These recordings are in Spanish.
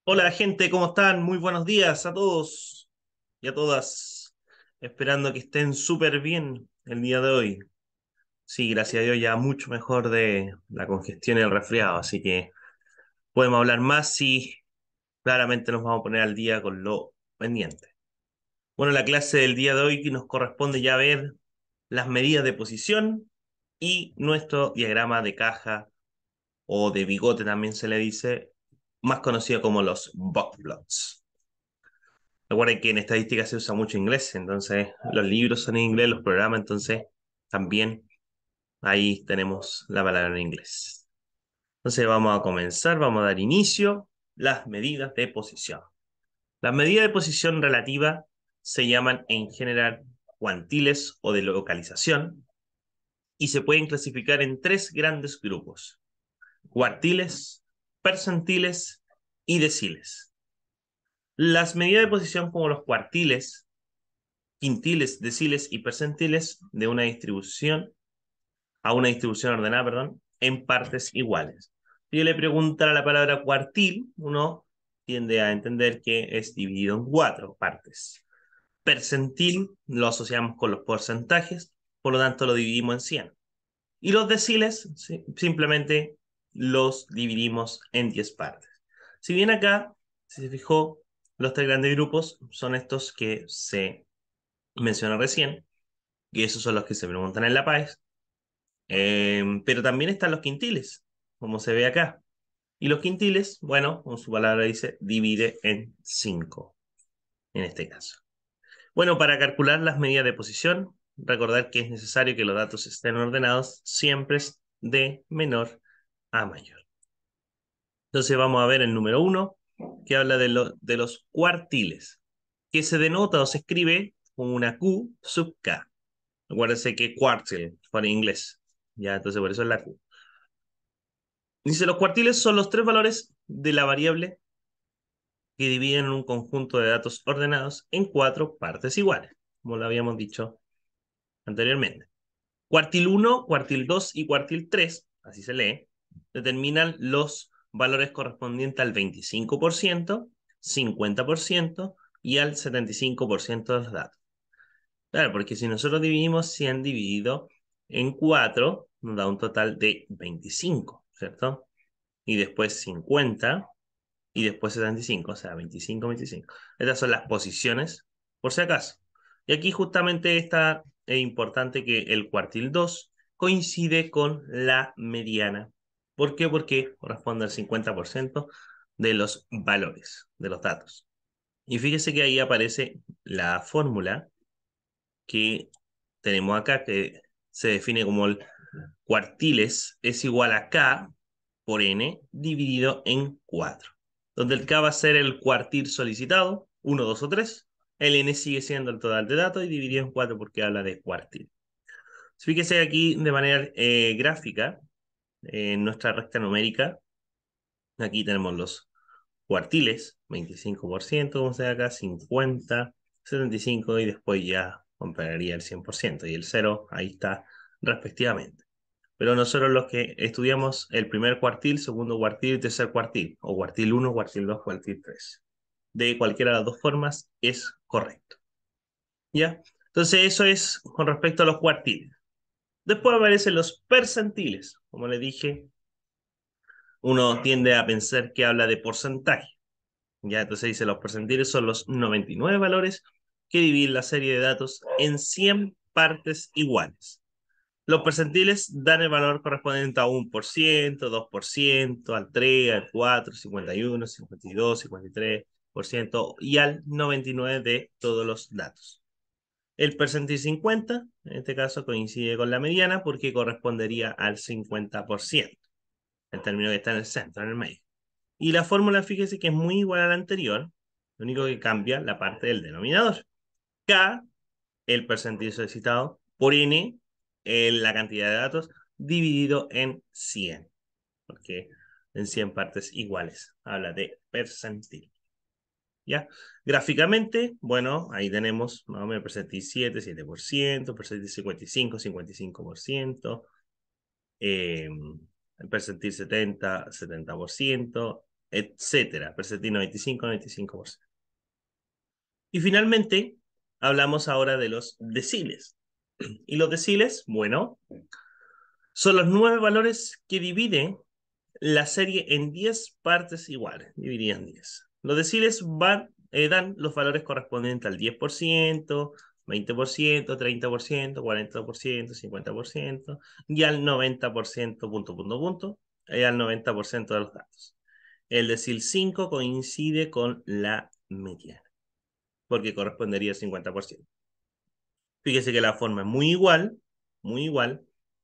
Hola gente, ¿cómo están? Muy buenos días a todos y a todas. Esperando que estén súper bien el día de hoy. Sí, gracias a Dios ya mucho mejor de la congestión y el resfriado, así que podemos hablar más y claramente nos vamos a poner al día con lo pendiente. Bueno, la clase del día de hoy que nos corresponde ya ver las medidas de posición y nuestro diagrama de caja o de bigote también se le dice, más conocido como los buck plots. Recuerden que en estadística se usa mucho inglés, entonces los libros son en inglés, los programas, entonces también ahí tenemos la palabra en inglés. Entonces vamos a comenzar, vamos a dar inicio las medidas de posición. Las medidas de posición relativa se llaman en general cuantiles o de localización y se pueden clasificar en tres grandes grupos: cuartiles, percentiles y deciles. Las medidas de posición como los cuartiles, quintiles, deciles y percentiles de una distribución a una distribución ordenada, perdón, en partes iguales. Si yo le preguntara la palabra cuartil, uno tiende a entender que es dividido en cuatro partes. Percentil lo asociamos con los porcentajes, por lo tanto lo dividimos en 100. Y los deciles simplemente los dividimos en 10 partes. Si bien acá, si se fijó, los tres grandes grupos son estos que se mencionó recién, y esos son los que se preguntan en la PAES. Pero también están los quintiles, como se ve acá. Y los quintiles, bueno, como su palabra dice, divide en 5 en este caso. Bueno, para calcular las medidas de posición, recordar que es necesario que los datos estén ordenados siempre de menor a mayor. Entonces vamos a ver el número uno, que habla de los cuartiles, que se denota o se escribe como una Q sub K. Acuérdense que quartile, para inglés. Ya, entonces por eso es la Q. Dice, los cuartiles son los tres valores de la variable que dividen en un conjunto de datos ordenados en cuatro partes iguales, como lo habíamos dicho anteriormente. Cuartil uno, cuartil 2 y cuartil 3, así se lee, determinan los valores correspondientes al 25%, 50% y al 75% de los datos. Claro, porque si nosotros dividimos 100 dividido en 4, nos da un total de 25, ¿cierto? Y después 50 y después 75, o sea, 25, 25. Estas son las posiciones, por si acaso. Y aquí justamente está importante que el cuartil 2 coincide con la mediana. ¿Por qué? Porque corresponde al 50% de los valores, de los datos. Y fíjese que ahí aparece la fórmula que tenemos acá, que se define como el cuartiles es igual a K por N dividido en 4, donde el K va a ser el cuartil solicitado, uno, 2 o 3. El N sigue siendo el total de datos y dividido en 4 porque habla de cuartil. Fíjese aquí de manera gráfica, en nuestra recta numérica, aquí tenemos los cuartiles, 25%, como se ve acá, 50, 75 y después ya compraría el 100% y el cero, ahí está respectivamente. Pero nosotros los que estudiamos el primer cuartil, segundo cuartil y tercer cuartil, o cuartil uno, cuartil 2, cuartil 3. De cualquiera de las dos formas es correcto. ¿Ya? Entonces eso es con respecto a los cuartiles. Después aparecen los percentiles. Como le dije, uno tiende a pensar que habla de porcentaje. ¿Ya? Entonces dice los percentiles son los 99 valores que dividen la serie de datos en 100 partes iguales. Los percentiles dan el valor correspondiente a 1%, 2%, al 3, al 4, 51, 52, 53% y al 99% de todos los datos. El percentil 50, en este caso, coincide con la mediana porque correspondería al 50%, el término que está en el centro, en el medio. Y la fórmula, fíjese que es muy igual a la anterior, lo único que cambia la parte del denominador. K, el percentil solicitado, por N, la cantidad de datos, dividido en 100, porque en 100 partes iguales. Habla de percentil. ¿Ya? Gráficamente, bueno, ahí tenemos más o menos percentil 7, 7%, percentil 55, 55%, el percentil 70, 70%, etcétera. Percentil 95, 95%. Y finalmente, hablamos ahora de los deciles. Y los deciles, bueno, son los 9 valores que dividen la serie en 10 partes iguales, divididas en 10. Los deciles dan los valores correspondientes al 10%, 20%, 30%, 40%, 50% y al 90%, punto, punto, punto, y al 90% de los datos. El decil 5 coincide con la mediana, porque correspondería al 50%. Fíjese que la forma es muy igual,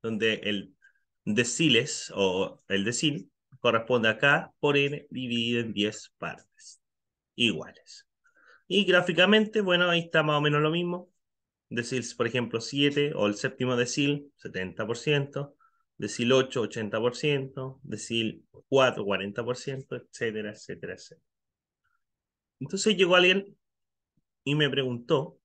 donde el deciles o el decil corresponde acá por n dividido en 10 partes iguales. Y gráficamente, bueno, ahí está más o menos lo mismo. Decil, por ejemplo, 7 o el séptimo decil, 70%, decil 8, 80%, decil 4, 40%, etcétera, etcétera, etcétera. Entonces llegó alguien y me preguntó,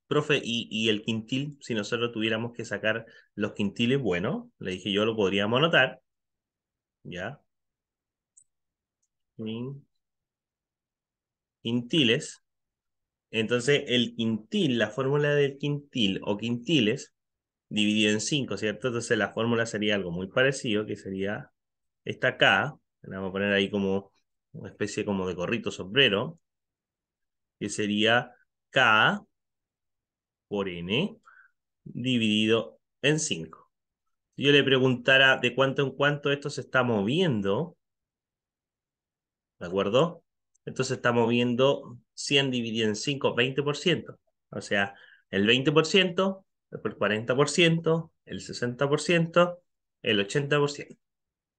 profe, y el quintil, si nosotros tuviéramos que sacar los quintiles, bueno, le dije yo lo podríamos anotar, ¿ya? Quintiles. Entonces, el quintil, la fórmula del quintil o quintiles, dividido en 5, ¿cierto? Entonces, la fórmula sería algo muy parecido, que sería esta K, la vamos a poner ahí como una especie como de gorrito sombrero, que sería K por N dividido en 5. Si yo le preguntara de cuánto en cuánto esto se está moviendo, ¿de acuerdo? Entonces estamos viendo 100 dividido en 5, 20%. O sea, el 20%, después el 40%, el 60%, el 80%.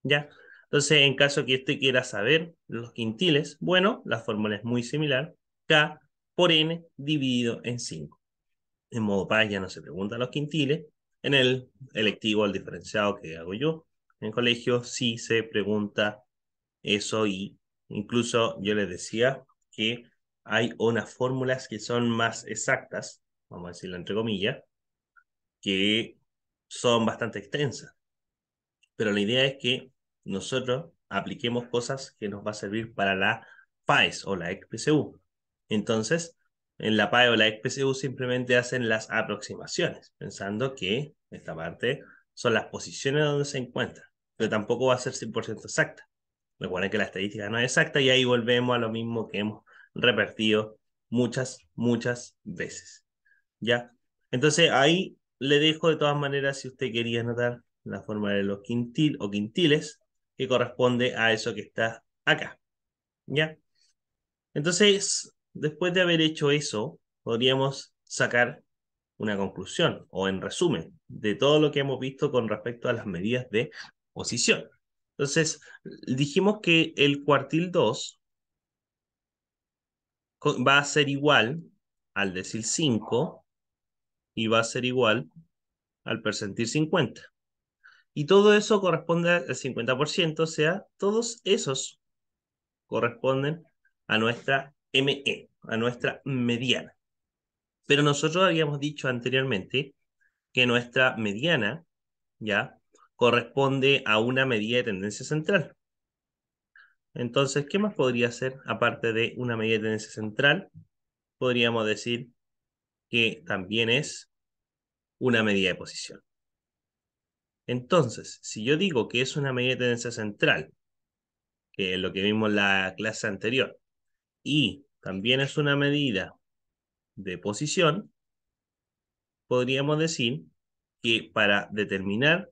¿Ya? Entonces, en caso que usted quiera saber los quintiles, bueno, la fórmula es muy similar. K por N dividido en 5. En modo PAS ya no se preguntan los quintiles. En el electivo, el diferenciado que hago yo en colegio, sí se pregunta eso y incluso yo les decía que hay unas fórmulas que son más exactas, vamos a decirlo entre comillas, que son bastante extensas. Pero la idea es que nosotros apliquemos cosas que nos va a servir para la PAES o la XPCU. Entonces, en la PAE o la XPCU simplemente hacen las aproximaciones, pensando que esta parte son las posiciones donde se encuentra, pero tampoco va a ser 100% exacta. Recuerden que la estadística no es exacta y ahí volvemos a lo mismo que hemos repetido muchas, muchas veces. ¿Ya? Entonces ahí le dejo de todas maneras si usted quería anotar la forma de los quintil o quintiles que corresponde a eso que está acá. ¿Ya? Entonces, después de haber hecho eso, podríamos sacar una conclusión o en resumen de todo lo que hemos visto con respecto a las medidas de posición. Entonces, dijimos que el cuartil 2 va a ser igual al decil 5 y va a ser igual al percentil 50. Y todo eso corresponde al 50%, o sea, todos esos corresponden a nuestra ME, a nuestra mediana. Pero nosotros habíamos dicho anteriormente que nuestra mediana, ¿ya? Corresponde a una medida de tendencia central. Entonces, ¿qué más podría ser aparte de una medida de tendencia central? Podríamos decir que también es una medida de posición. Entonces, si yo digo que es una medida de tendencia central, que es lo que vimos en la clase anterior, y también es una medida de posición, podríamos decir que para determinar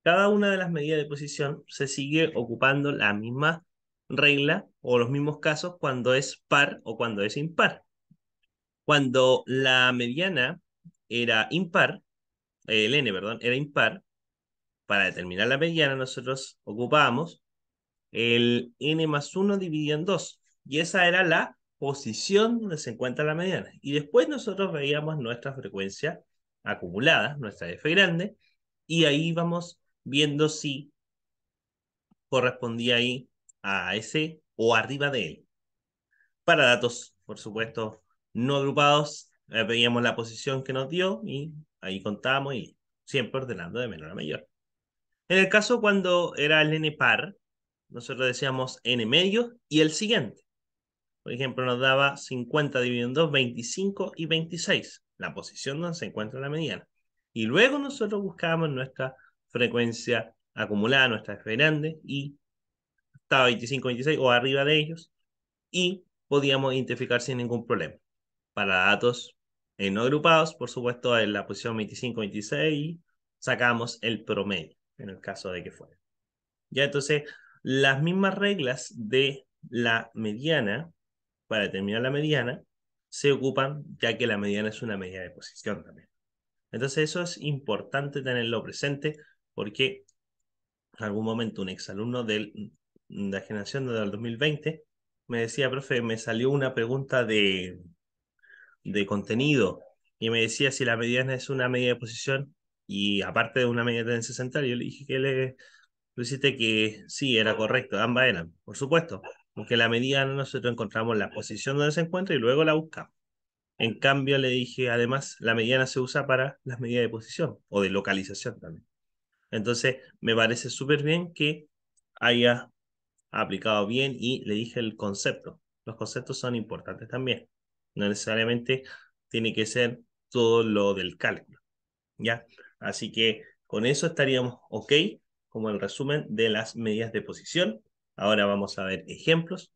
cada una de las medidas de posición se sigue ocupando la misma regla o los mismos casos cuando es par o cuando es impar. Cuando la mediana era impar, el n, perdón, era impar, para determinar la mediana nosotros ocupábamos el n más 1 dividido en 2. Y esa era la posición donde se encuentra la mediana. Y después nosotros veíamos nuestra frecuencia acumulada, nuestra F grande, y ahí vamos viendo si correspondía ahí a ese o arriba de él. Para datos, por supuesto, no agrupados, veíamos la posición que nos dio y ahí contamos y siempre ordenando de menor a mayor. En el caso cuando era el n par, nosotros decíamos n medios y el siguiente. Por ejemplo, nos daba 50 dividido en 2, 25 y 26, la posición donde se encuentra la mediana. Y luego nosotros buscábamos nuestra frecuencia acumulada, nuestra F grande, y estaba 25, 26 o arriba de ellos, y podíamos identificar sin ningún problema. Para datos no agrupados, por supuesto, en la posición 25, 26, sacamos el promedio, en el caso de que fuera. Ya, entonces, las mismas reglas de la mediana, para determinar la mediana, se ocupan, ya que la mediana es una medida de posición también. Entonces, eso es importante tenerlo presente, porque en algún momento un exalumno de la generación del 2020 me decía, profe, me salió una pregunta de contenido y me decía si la mediana es una medida de posición y aparte de una medida de tendencia central. Yo le dije que le hiciste que sí, era correcto, ambas eran, por supuesto, porque la mediana nosotros encontramos la posición donde se encuentra y luego la buscamos. En cambio, le dije, además, la mediana se usa para las medidas de posición o de localización también. Entonces, me parece súper bien que haya aplicado bien y le dije el concepto. Los conceptos son importantes también. No necesariamente tiene que ser todo lo del cálculo, ¿ya? Así que con eso estaríamos ok, como el resumen de las medidas de posición. Ahora vamos a ver ejemplos,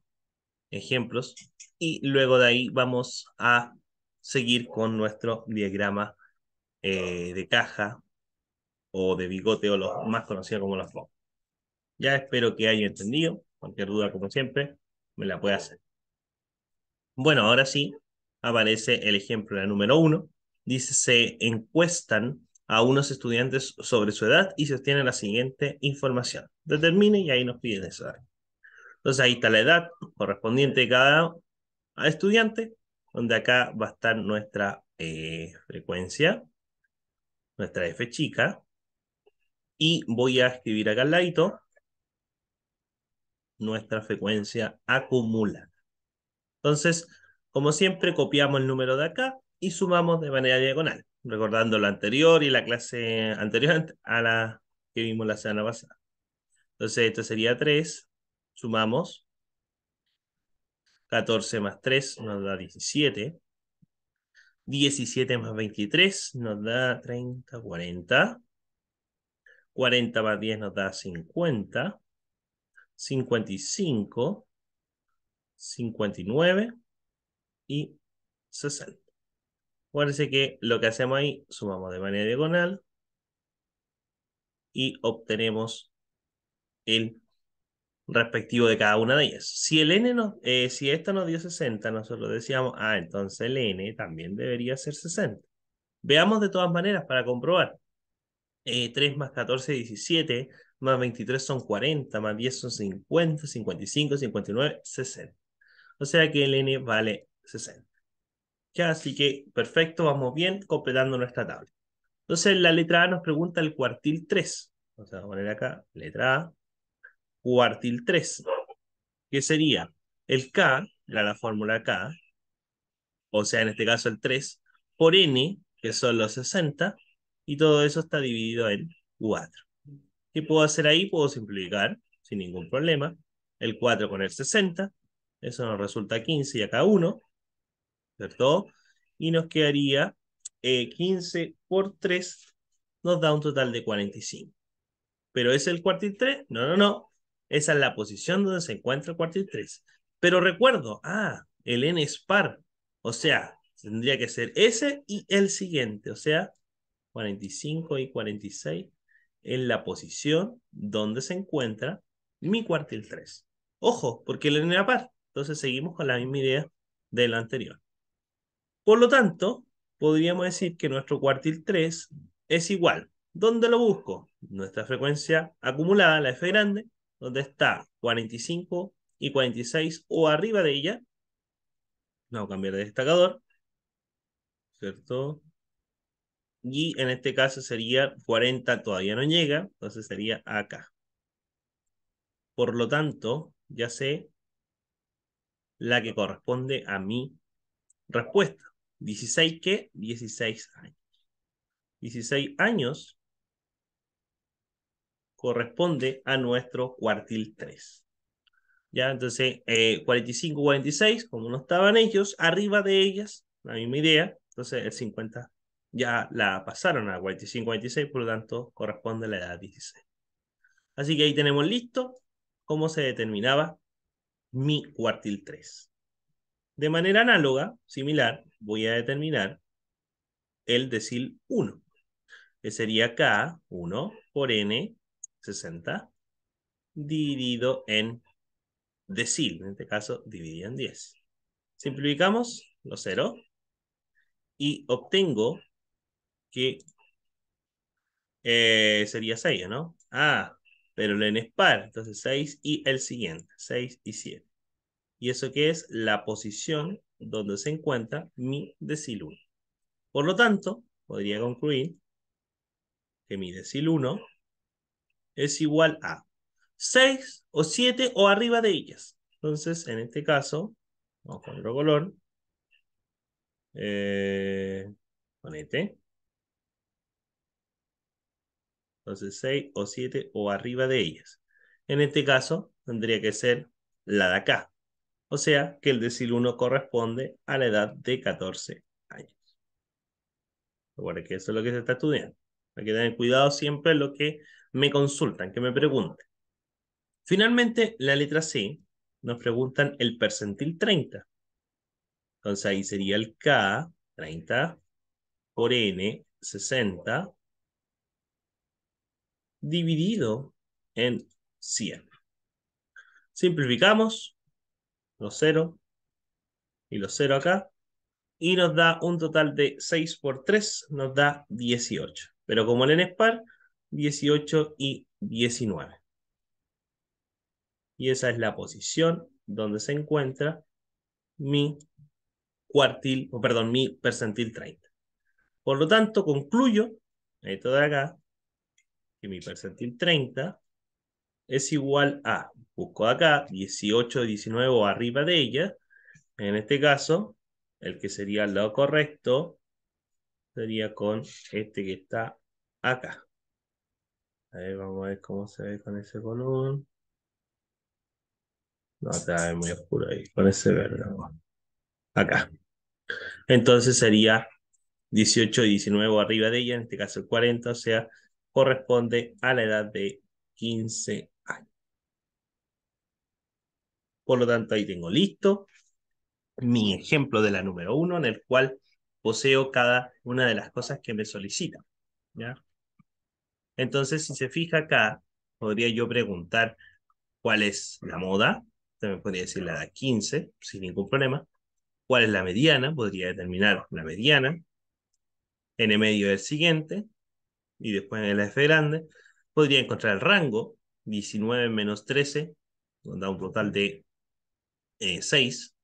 y luego de ahí vamos a seguir con nuestro diagrama de caja o de bigote o los más conocidos como los blocks. Ya espero que haya entendido. Cualquier duda, como siempre, me la puede hacer. Bueno, ahora sí, aparece el ejemplo, la número 1. Dice, se encuestan a unos estudiantes sobre su edad y se obtiene la siguiente información. Determine y ahí nos piden eso. Entonces ahí está la edad correspondiente de cada estudiante, donde acá va a estar nuestra frecuencia, nuestra F chica, y voy a escribir acá al ladito nuestra frecuencia acumulada. Entonces, como siempre, copiamos el número de acá y sumamos de manera diagonal, recordando lo anterior y la clase anterior a la que vimos la semana pasada. Entonces, esto sería 3, sumamos, 14 más 3 nos da 17, 17 más 23 nos da 30, 40, 40 más 10 nos da 50, 55, 59 y 60. Parece que lo que hacemos ahí, sumamos de manera diagonal y obtenemos el respectivo de cada una de ellas. Si el n si esto nos dio 60, nosotros decíamos, entonces el n también debería ser 60. Veamos de todas maneras para comprobar. 3 más 14, 17, más 23 son 40, más 10 son 50, 55, 59, 60. O sea que el n vale 60. Ya, así que perfecto, vamos bien completando nuestra tabla. Entonces la letra A nos pregunta el cuartil 3. Vamos a poner acá, letra A, cuartil 3. ¿Qué sería? El K, la fórmula K, o sea, en este caso el 3, por N, que son los 60, y todo eso está dividido en 4. ¿Qué puedo hacer ahí? Puedo simplificar sin ningún problema. El 4 con el 60, eso nos resulta 15 y acá 1, ¿cierto? Y nos quedaría 15 por 3, nos da un total de 45. ¿Pero es el cuartil 3? No, no, no. Esa es la posición donde se encuentra el cuartil 3. Pero recuerdo, el n es par. O sea, tendría que ser ese y el siguiente. O sea, 45 y 46 en la posición donde se encuentra mi cuartil 3. Ojo, porque el n era par. Entonces seguimos con la misma idea de lo anterior. Por lo tanto, podríamos decir que nuestro cuartil 3 es igual. ¿Dónde lo busco? Nuestra frecuencia acumulada, la F grande, donde está 45 y 46 o arriba de ella. Vamos a cambiar de destacador, ¿cierto? Y en este caso sería 40, todavía no llega, entonces sería acá. Por lo tanto, ya sé la que corresponde a mi respuesta. ¿16 qué? 16 años. 16 años corresponde a nuestro cuartil 3. ¿Ya? Entonces, 45, 46, como no estaban ellos, arriba de ellas, la misma idea, entonces el 50 ya la pasaron a 45, 46, por lo tanto, corresponde a la edad 16. Así que ahí tenemos listo cómo se determinaba mi cuartil 3. De manera análoga, similar, voy a determinar el decil 1, que sería K1 por N 60 dividido en decil, en este caso dividido en 10. Simplificamos los ceros y obtengo que sería 6, ¿no? Ah, pero el n es par, entonces 6 y el siguiente, 6 y 7. ¿Y eso qué es? La posición donde se encuentra mi decil 1. Por lo tanto, podría concluir que mi decil 1 es igual a 6 o 7 o arriba de ellas. Entonces, en este caso, vamos con otro color. Ponete. Entonces, 6 o 7 o arriba de ellas. En este caso, tendría que ser la de acá. O sea, que el decil 1 corresponde a la edad de 14 años. Recuerda que eso es lo que se está estudiando. Hay que tener cuidado siempre en lo que me consultan, que me pregunten. Finalmente, la letra C, nos preguntan el percentil 30. Entonces ahí sería el K, 30, por N, 60, dividido en 100. Simplificamos los 0 y los 0 acá, y nos da un total de 6 por 3, nos da 18. Pero como el N es par, 18 y 19. Y esa es la posición donde se encuentra mi cuartil, o perdón, mi percentil 30. Por lo tanto, concluyo, esto de acá, que mi percentil 30 es igual a, busco acá, 18, 19 o arriba de ella. En este caso, el que sería lo correcto sería con este que está acá. A ver, vamos a ver cómo se ve con ese color. No, está muy oscuro ahí, con ese verde. Acá. Entonces sería 18 y 19 o arriba de ella, en este caso el 40, o sea, corresponde a la edad de 15 años. Por lo tanto, ahí tengo listo mi ejemplo de la número 1, en el cual poseo cada una de las cosas que me solicitan, ¿ya? Entonces, si se fija acá, podría yo preguntar cuál es la moda, también podría decir la edad 15, sin ningún problema. ¿Cuál es la mediana? Podría determinar la mediana. N medio es el siguiente, y después en el F grande, podría encontrar el rango, 19 menos 13, nos da un total de 6.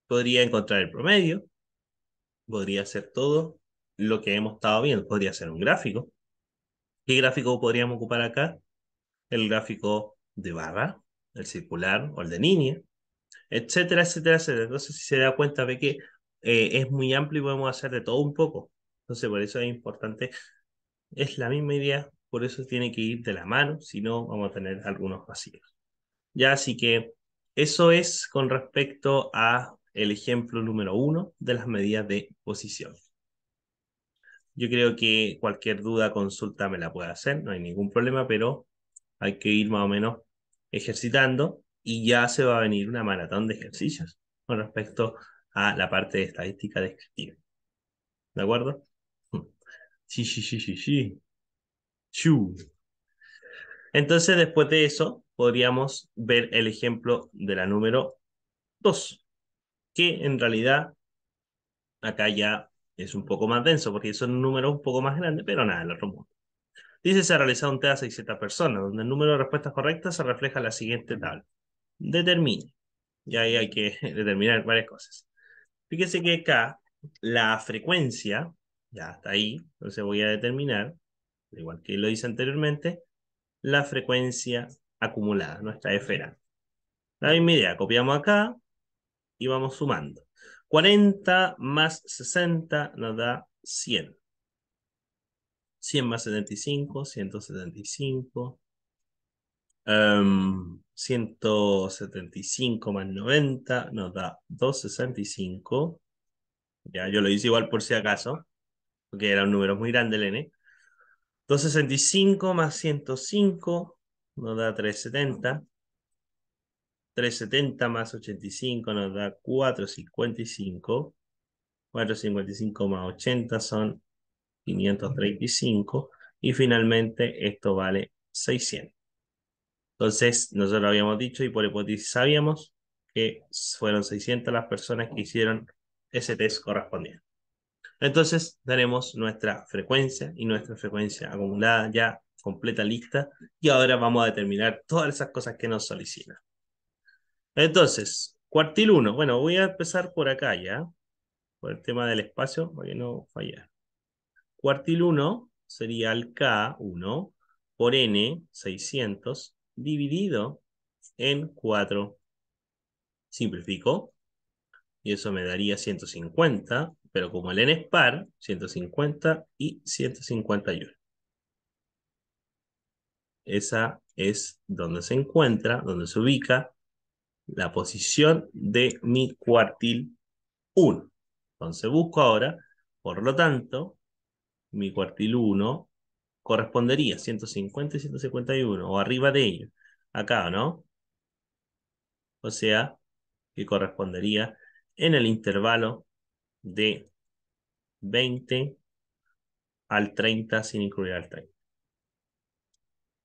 Podría encontrar el promedio, podría ser todo lo que hemos estado viendo, podría ser un gráfico. ¿Qué gráfico podríamos ocupar acá? El gráfico de barra, el circular o el de línea, etcétera, etcétera, etcétera. Entonces, si se da cuenta, ve que es muy amplio y podemos hacer de todo un poco. Entonces, por eso es importante, es la misma idea, por eso tiene que ir de la mano, si no, vamos a tener algunos vacíos. Ya, así que eso es con respecto a el ejemplo número 1 de las medidas de posición. Yo creo que cualquier duda, consulta me la puede hacer, no hay ningún problema, pero hay que ir más o menos ejercitando y ya se va a venir una maratón de ejercicios con respecto a la parte de estadística descriptiva. ¿De acuerdo? Sí, sí, sí, sí, sí. Chu. Entonces, después de eso, podríamos ver el ejemplo de la número 2, que en realidad acá ya es un poco más denso, porque son números un poco más grandes, pero nada, el otro mundo. Dice, se ha realizado un test a 600 personas, donde el número de respuestas correctas se refleja en la siguiente tabla. Determine. Y ahí hay que determinar varias cosas. Fíjese que acá la frecuencia, ya está ahí, entonces voy a determinar, igual que lo hice anteriormente, la frecuencia acumulada, nuestra esfera. La misma idea, copiamos acá y vamos sumando. 40 más 60 nos da 100. 100 más 75, 175. 175 más 90 nos da 265. Ya, yo lo hice igual por si acaso, porque era un número muy grande el n. 265 más 105 nos da 370. 370 más 85 nos da 455. 455 más 80 son 535. Y finalmente esto vale 600. Entonces, nosotros habíamos dicho y por hipótesis sabíamos que fueron 600 las personas que hicieron ese test correspondiente. Entonces, tenemos nuestra frecuencia y nuestra frecuencia acumulada ya completa lista. Y ahora vamos a determinar todas esas cosas que nos solicitan. Entonces, cuartil 1. Bueno, voy a empezar por acá ya, por el tema del espacio, para que no falle. Cuartil 1 sería el K1 por N 600 dividido en 4. Simplifico y eso me daría 150, pero como el n es par, 150 y 151. Esa es donde se encuentra, donde se ubica la posición de mi cuartil 1. Entonces busco ahora, por lo tanto, mi cuartil 1 correspondería a 150 y 151, o arriba de ello. Acá, ¿no? O sea, que correspondería en el intervalo de 20 al 30 sin incluir al 30.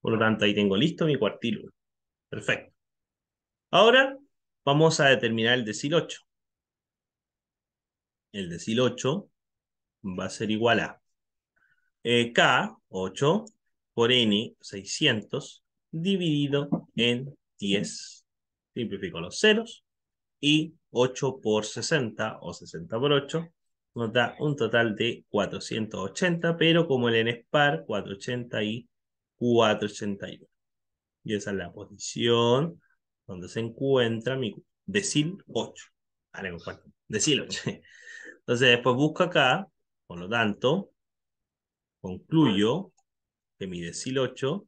Por lo tanto, ahí tengo listo mi cuartil 1. Perfecto. Ahora vamos a determinar el decil 8. El decil 8 va a ser igual a K, 8, por N, 600, dividido en 10. Simplifico los ceros. Y 8 por 60, o 60 por 8, nos da un total de 480, pero como el n es par, 480 y 481. Y esa es la posición donde se encuentra mi decil 8. Vale, comparto. Decil 8. Entonces después busco acá, por lo tanto, concluyo que mi decil 8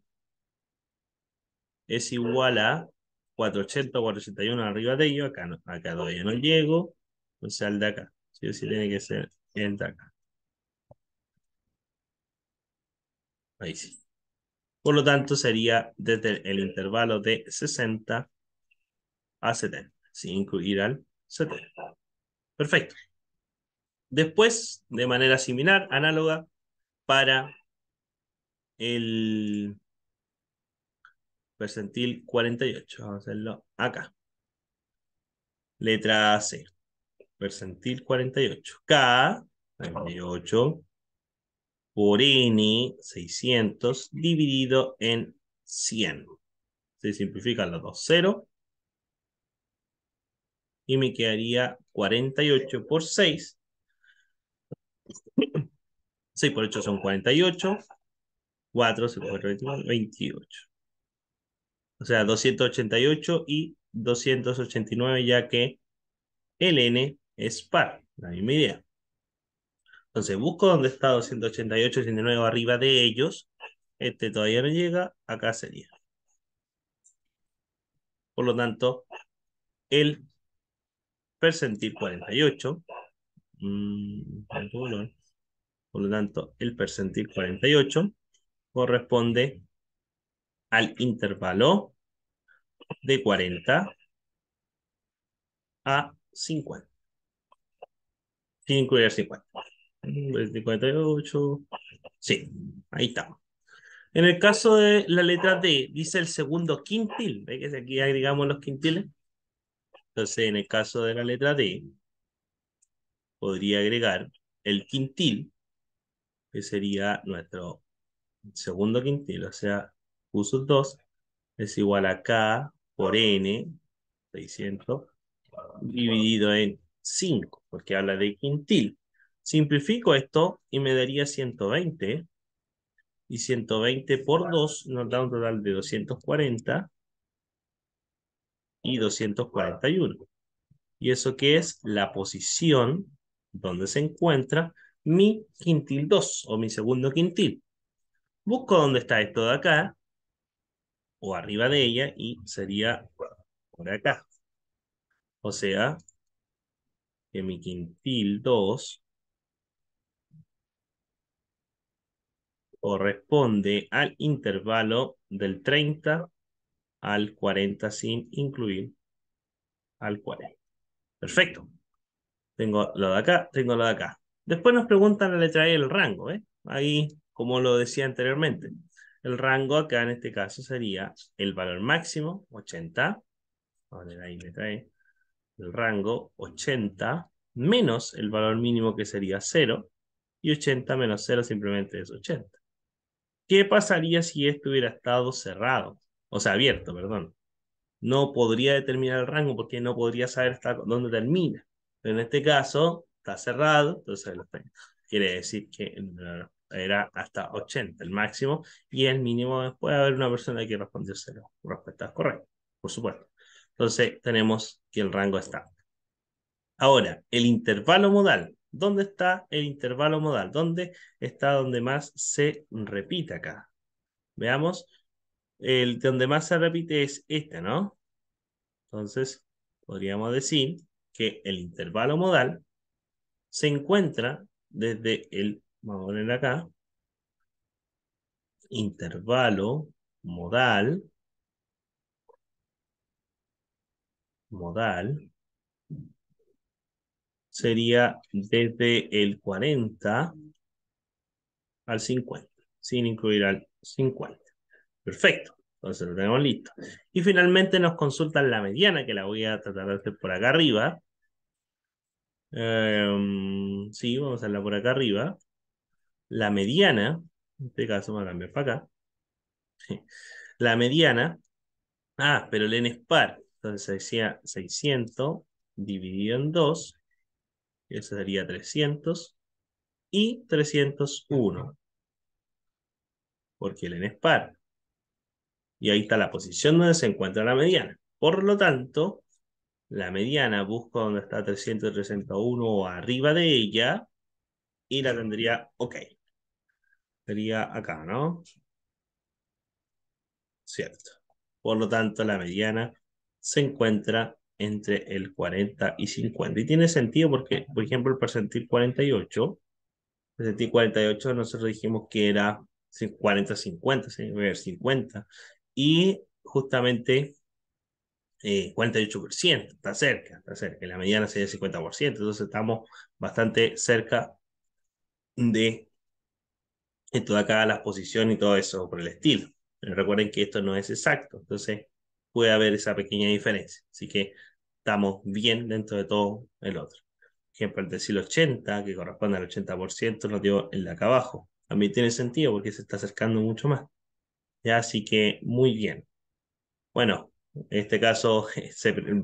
es igual a 480 o 481 arriba de ello. Acá, no, acá todavía no llego. O sea, el de acá. Sí o sí tiene que ser el de acá. Ahí sí. Por lo tanto, sería desde el intervalo de 60 a 70, sin incluir al 70. Perfecto. Después, de manera similar, análoga, para el percentil 48. Vamos a hacerlo acá. Letra C. Percentil 48. K, 48, por N, 600, dividido en 100. Se simplifican los dos ceros. Y me quedaría 48 por 6. 6 por 8 son 48. 4, 4, 28. O sea, 288 y 289, ya que el n es par. La misma idea. Entonces busco dónde está 288, 89 arriba de ellos. Este todavía no llega. Acá sería. Por lo tanto, el percentil 48. Por lo tanto, el percentil 48 corresponde al intervalo de 40 a 50. Sin incluir 50. 58. Sí, ahí estamos. En el caso de la letra D, dice el segundo quintil. ¿Ve que aquí agregamos los quintiles? Entonces, en el caso de la letra D, podría agregar el quintil, que sería nuestro segundo quintil. O sea, Q sub 2 es igual a K por N, 600, dividido en 5, porque habla de quintil. Simplifico esto y me daría 120. Y 120 por 2 nos da un total de 240 y 241. ¿Y eso qué es? La posición donde se encuentra mi quintil 2 o mi segundo quintil. Busco dónde está esto de acá, o arriba de ella, y sería por acá. O sea, que mi quintil 2 corresponde al intervalo del 30 al 40 sin incluir al 40. Perfecto. Tengo lo de acá, tengo lo de acá. Después nos preguntan la letra E, el rango, ¿eh? Ahí, como lo decía anteriormente, el rango acá en este caso sería el valor máximo, 80. Vamos a poner ahí letra E. El rango 80 menos el valor mínimo que sería 0. Y 80 menos 0 simplemente es 80. ¿Qué pasaría si esto hubiera estado cerrado? O sea, abierto, perdón. No podría determinar el rango porque no podría saber hasta dónde termina. Pero en este caso está cerrado, entonces quiere decir que era hasta 80 el máximo y el mínimo. Puede haber una persona que respondió 0. Respuesta es correcta, por supuesto. Entonces tenemos que el rango está. Ahora, el intervalo modal. ¿Dónde está el intervalo modal? ¿Dónde está donde más se repite acá? Veamos. El donde más se repite es este, ¿no? Entonces, podríamos decir que el intervalo modal se encuentra desde el, vamos a poner acá, intervalo modal, modal, sería desde el 40 al 50, sin incluir al 50. Perfecto, entonces lo tenemos listo. Y finalmente nos consultan la mediana, que la voy a tratar de hacer por acá arriba. Sí, vamos a hacerla por acá arriba. La mediana, en este caso me voy a cambiar para acá. La mediana, pero el n es par. Entonces decía 600 dividido en 2, eso sería 300 y 301, porque el n es par. Y ahí está la posición donde se encuentra la mediana. Por lo tanto, la mediana busco donde está 300 y 301 o arriba de ella y la tendría, ok. Sería acá, ¿no? Cierto. Por lo tanto, la mediana se encuentra entre el 40 y 50. Y tiene sentido porque, por ejemplo, el percentil 48 nosotros dijimos que era 40-50, 50. Y justamente 48%, está cerca, está cerca. La mediana sería 50%, entonces estamos bastante cerca de esto de acá, las posiciones y todo eso por el estilo. Pero recuerden que esto no es exacto, entonces puede haber esa pequeña diferencia. Así que estamos bien dentro de todo el otro. Por ejemplo, el decir 80, que corresponde al 80%, nos dio el de acá abajo. También tiene sentido porque se está acercando mucho más. Ya, así que muy bien. Bueno, en este caso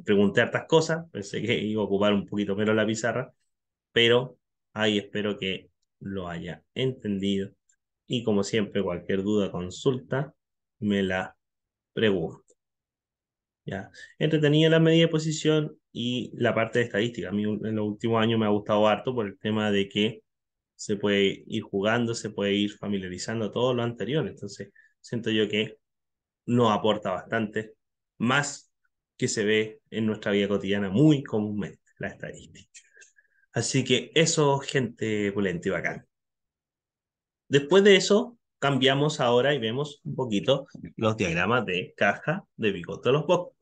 pregunté hartas cosas, pensé que iba a ocupar un poquito menos la pizarra, pero ahí espero que lo haya entendido. Y como siempre, cualquier duda, consulta, me la pregunto. ¿Ya? Entretenida la media de posición y la parte de estadística. A mí en los últimos años me ha gustado harto por el tema de que se puede ir jugando, se puede ir familiarizando todo lo anterior. Entonces, siento yo que nos aporta bastante más que se ve en nuestra vida cotidiana muy comúnmente, la estadística. Así que eso, gente pulenta y bacán. Después de eso, cambiamos ahora y vemos un poquito los diagramas de caja de Picot de los Box,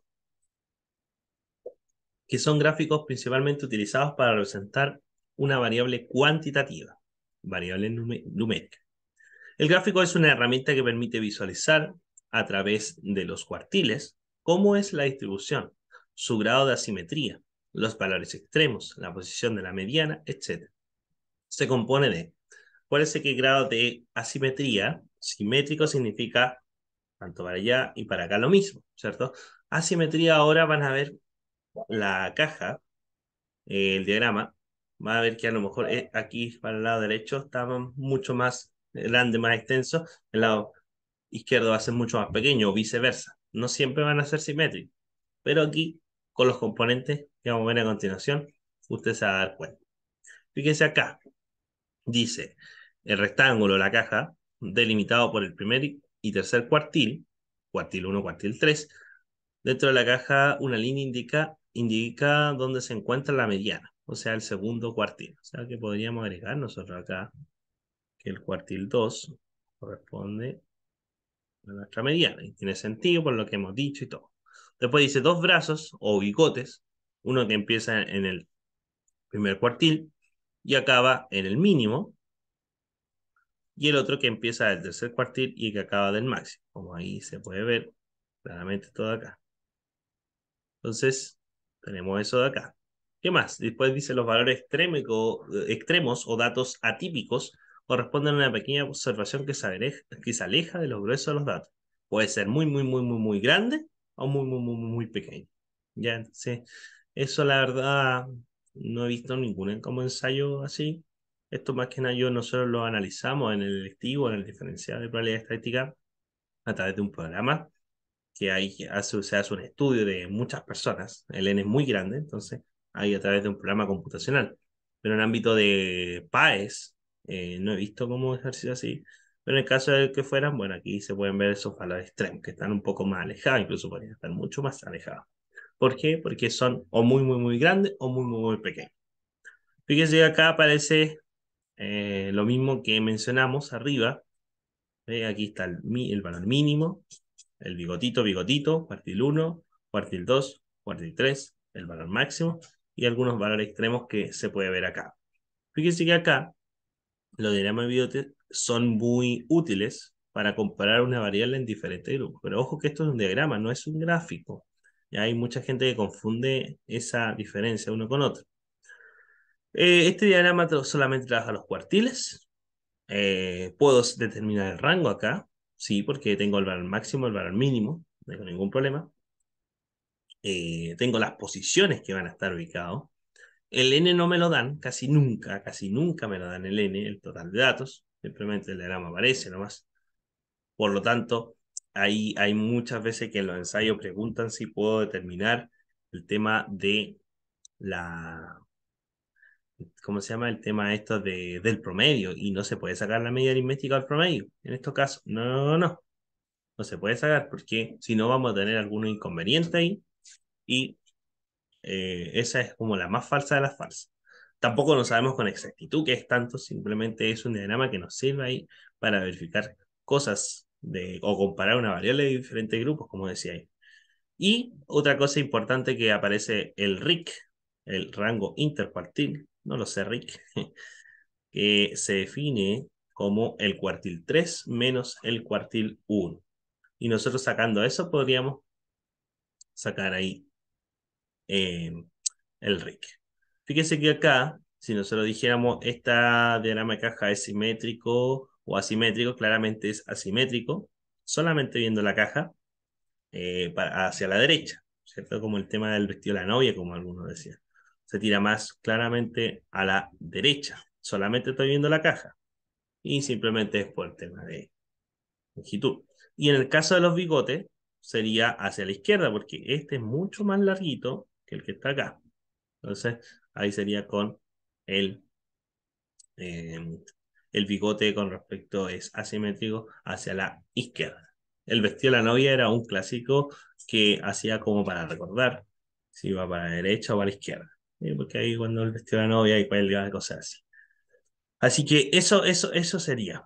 que son gráficos principalmente utilizados para representar una variable cuantitativa, variable numérica. El gráfico es una herramienta que permite visualizar a través de los cuartiles cómo es la distribución, su grado de asimetría, los valores extremos, la posición de la mediana, etc. Se compone de, acuérdense que grado de asimetría, simétrico significa tanto para allá y para acá lo mismo, ¿cierto? Asimetría ahora van a ver la caja, el diagrama, va a ver que a lo mejor aquí para el lado derecho está mucho más grande, más extenso, el lado izquierdo va a ser mucho más pequeño o viceversa. No siempre van a ser simétricos, pero aquí con los componentes que vamos a ver a continuación, usted se va a dar cuenta. Fíjense acá, dice el rectángulo, la caja, delimitado por el primer y tercer cuartil, cuartil 1, cuartil 3. Dentro de la caja, una línea indica dónde se encuentra la mediana, o sea, el segundo cuartil. O sea, que podríamos agregar nosotros acá que el cuartil 2 corresponde a nuestra mediana. Y tiene sentido por lo que hemos dicho y todo. Después dice dos brazos o bigotes, uno que empieza en el primer cuartil y acaba en el mínimo, y el otro que empieza del tercer cuartil y que acaba del máximo, como ahí se puede ver claramente todo acá. Entonces, tenemos eso de acá. ¿Qué más? Después dice los valores extremos o datos atípicos corresponden a una pequeña observación que se aleja de los gruesos de los datos. Puede ser muy, muy, muy, muy, muy grande o muy, muy, muy, muy, muy pequeño. Ya, entonces, eso la verdad no he visto ningún como ensayo así. Esto más que nada nosotros lo analizamos en el electivo, en el diferencial de probabilidad estadística, a través de un programa que se hace un estudio de muchas personas, el N es muy grande, entonces hay a través de un programa computacional. Pero en el ámbito de PAES, no he visto como ejercicio así, pero en el caso de que fueran, bueno, aquí se pueden ver esos valores extremos, que están un poco más alejados, incluso podrían estar mucho más alejados. ¿Por qué? Porque son o muy, muy, muy grandes o muy, muy, muy pequeños. Fíjense que acá aparece lo mismo que mencionamos arriba. Aquí está el valor mínimo, el bigotito, bigotito, cuartil 1, cuartil 2, cuartil 3, el valor máximo y algunos valores extremos que se puede ver acá. Fíjense que acá los diagramas de bigote son muy útiles para comparar una variable en diferentes grupos. Pero ojo que esto es un diagrama, no es un gráfico. Y hay mucha gente que confunde esa diferencia uno con otro. Este diagrama solamente trabaja los cuartiles. Puedo determinar el rango acá, sí, porque tengo el valor máximo, el valor mínimo, no tengo ningún problema. Tengo las posiciones que van a estar ubicados. El N no me lo dan, casi nunca me lo dan el N, el total de datos, simplemente el diagrama aparece nomás. Por lo tanto, ahí hay muchas veces que en los ensayos preguntan si puedo determinar el tema de la, ¿cómo se llama? El tema esto del promedio, y no se puede sacar la medida aritmética del promedio. En estos casos, no se puede sacar, porque si no vamos a tener algún inconveniente ahí, y esa es como la más falsa de las falsas. Tampoco no sabemos con exactitud qué es tanto, simplemente es un diagrama que nos sirve ahí para verificar cosas o comparar una variable de diferentes grupos, como decía ahí. Y otra cosa importante que aparece el RIC, el rango intercuartil, no lo sé, RIC, que se define como el cuartil 3 menos el cuartil 1. Y nosotros sacando eso podríamos sacar ahí eh, el RIC. Fíjese que acá, si nosotros dijéramos esta diagrama de caja es simétrico o asimétrico, claramente es asimétrico, solamente viendo la caja hacia la derecha, ¿cierto? Como el tema del vestido de la novia, como algunos decían. Se tira más claramente a la derecha, solamente estoy viendo la caja y simplemente es por el tema de longitud. Y en el caso de los bigotes, sería hacia la izquierda, porque este es mucho más larguito que el que está acá. Entonces, ahí sería con el, eh, el bigote con respecto es asimétrico hacia la izquierda. El vestido de la novia era un clásico que hacía como para recordar si iba para la derecha o para la izquierda. Porque ahí cuando el vestido de la novia hay cuelga, cosas así. Así que eso sería.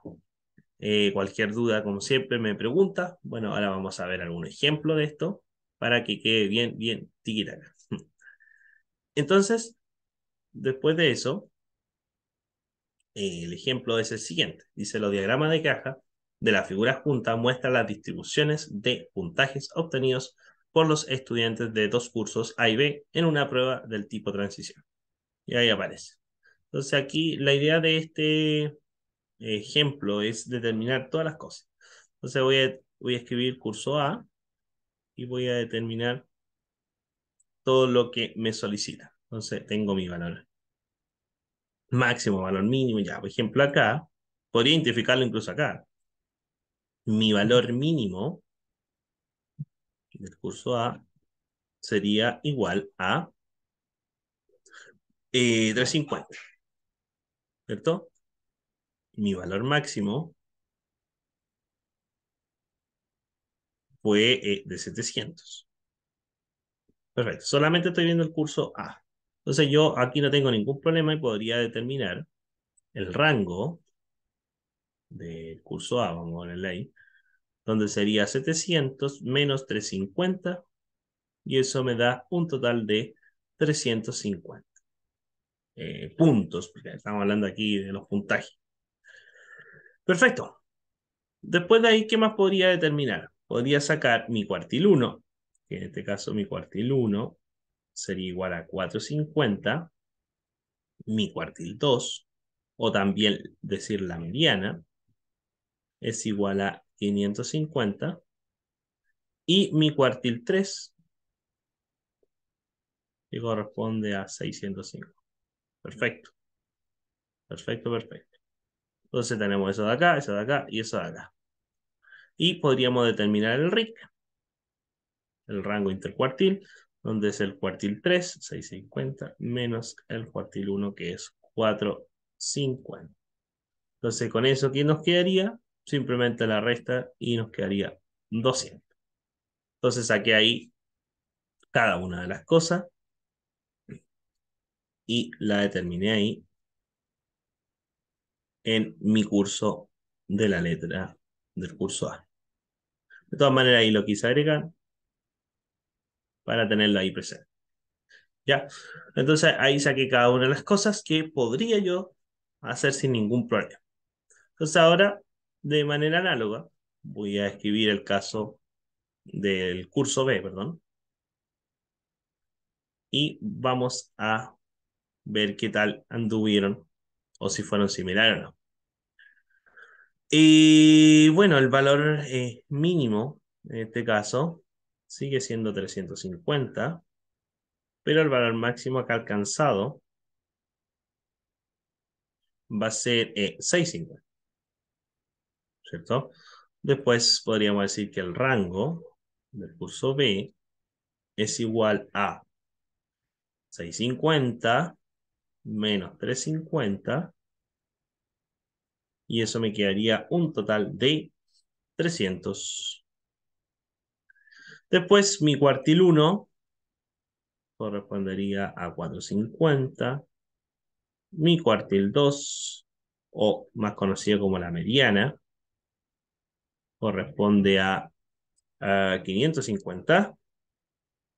Cualquier duda, como siempre, me pregunta. Bueno, ahora vamos a ver algún ejemplo de esto para que quede bien, bien tiquitaca. Entonces, después de eso, el ejemplo es el siguiente. Dice, los diagramas de caja de la figura junta muestran las distribuciones de puntajes obtenidos por los estudiantes de dos cursos A y B en una prueba del tipo transición. Y ahí aparece. Entonces aquí la idea de este ejemplo es determinar todas las cosas. Entonces voy a escribir curso A y voy a determinar todo lo que me solicita. Entonces tengo mi valor máximo, valor mínimo, ya. Por ejemplo, acá, podría identificarlo incluso acá. Mi valor mínimo del curso A sería igual a 350, ¿cierto? Mi valor máximo fue de 700. Perfecto, solamente estoy viendo el curso A. Entonces yo aquí no tengo ningún problema y podría determinar el rango del curso A, vamos a ponerle ahí, donde sería 700 menos 350 y eso me da un total de 350 puntos, porque estamos hablando aquí de los puntajes. Perfecto. Después de ahí, ¿qué más podría determinar? Podría sacar mi cuartil 1, que en este caso mi cuartil 1 sería igual a 450, mi cuartil 2, o también decir la mediana, es igual a 550, y mi cuartil 3, que corresponde a 605. Perfecto, perfecto, perfecto. Entonces tenemos eso de acá y eso de acá. Y podríamos determinar el RIC, el rango intercuartil, donde es el cuartil 3, 650, menos el cuartil 1, que es 450. Entonces, con eso, ¿qué nos quedaría? Simplemente la resta y nos quedaría 200. Entonces, saqué ahí cada una de las cosas y la determiné ahí en mi curso de la letra del curso A. De todas maneras, ahí lo quise agregar para tenerlo ahí presente. ¿Ya? Entonces, ahí saqué cada una de las cosas que podría yo hacer sin ningún problema. Entonces, ahora, de manera análoga, voy a escribir el caso del curso B, perdón, y vamos a ver qué tal anduvieron o si fueron similares o no. Y bueno, el valor mínimo en este caso sigue siendo 350, pero el valor máximo acá alcanzado va a ser 650, ¿cierto? Después podríamos decir que el rango del curso B es igual a 650 menos 350 y eso me quedaría un total de 300. Después mi cuartil 1 correspondería a 450. Mi cuartil 2, o más conocido como la mediana, corresponde a 550.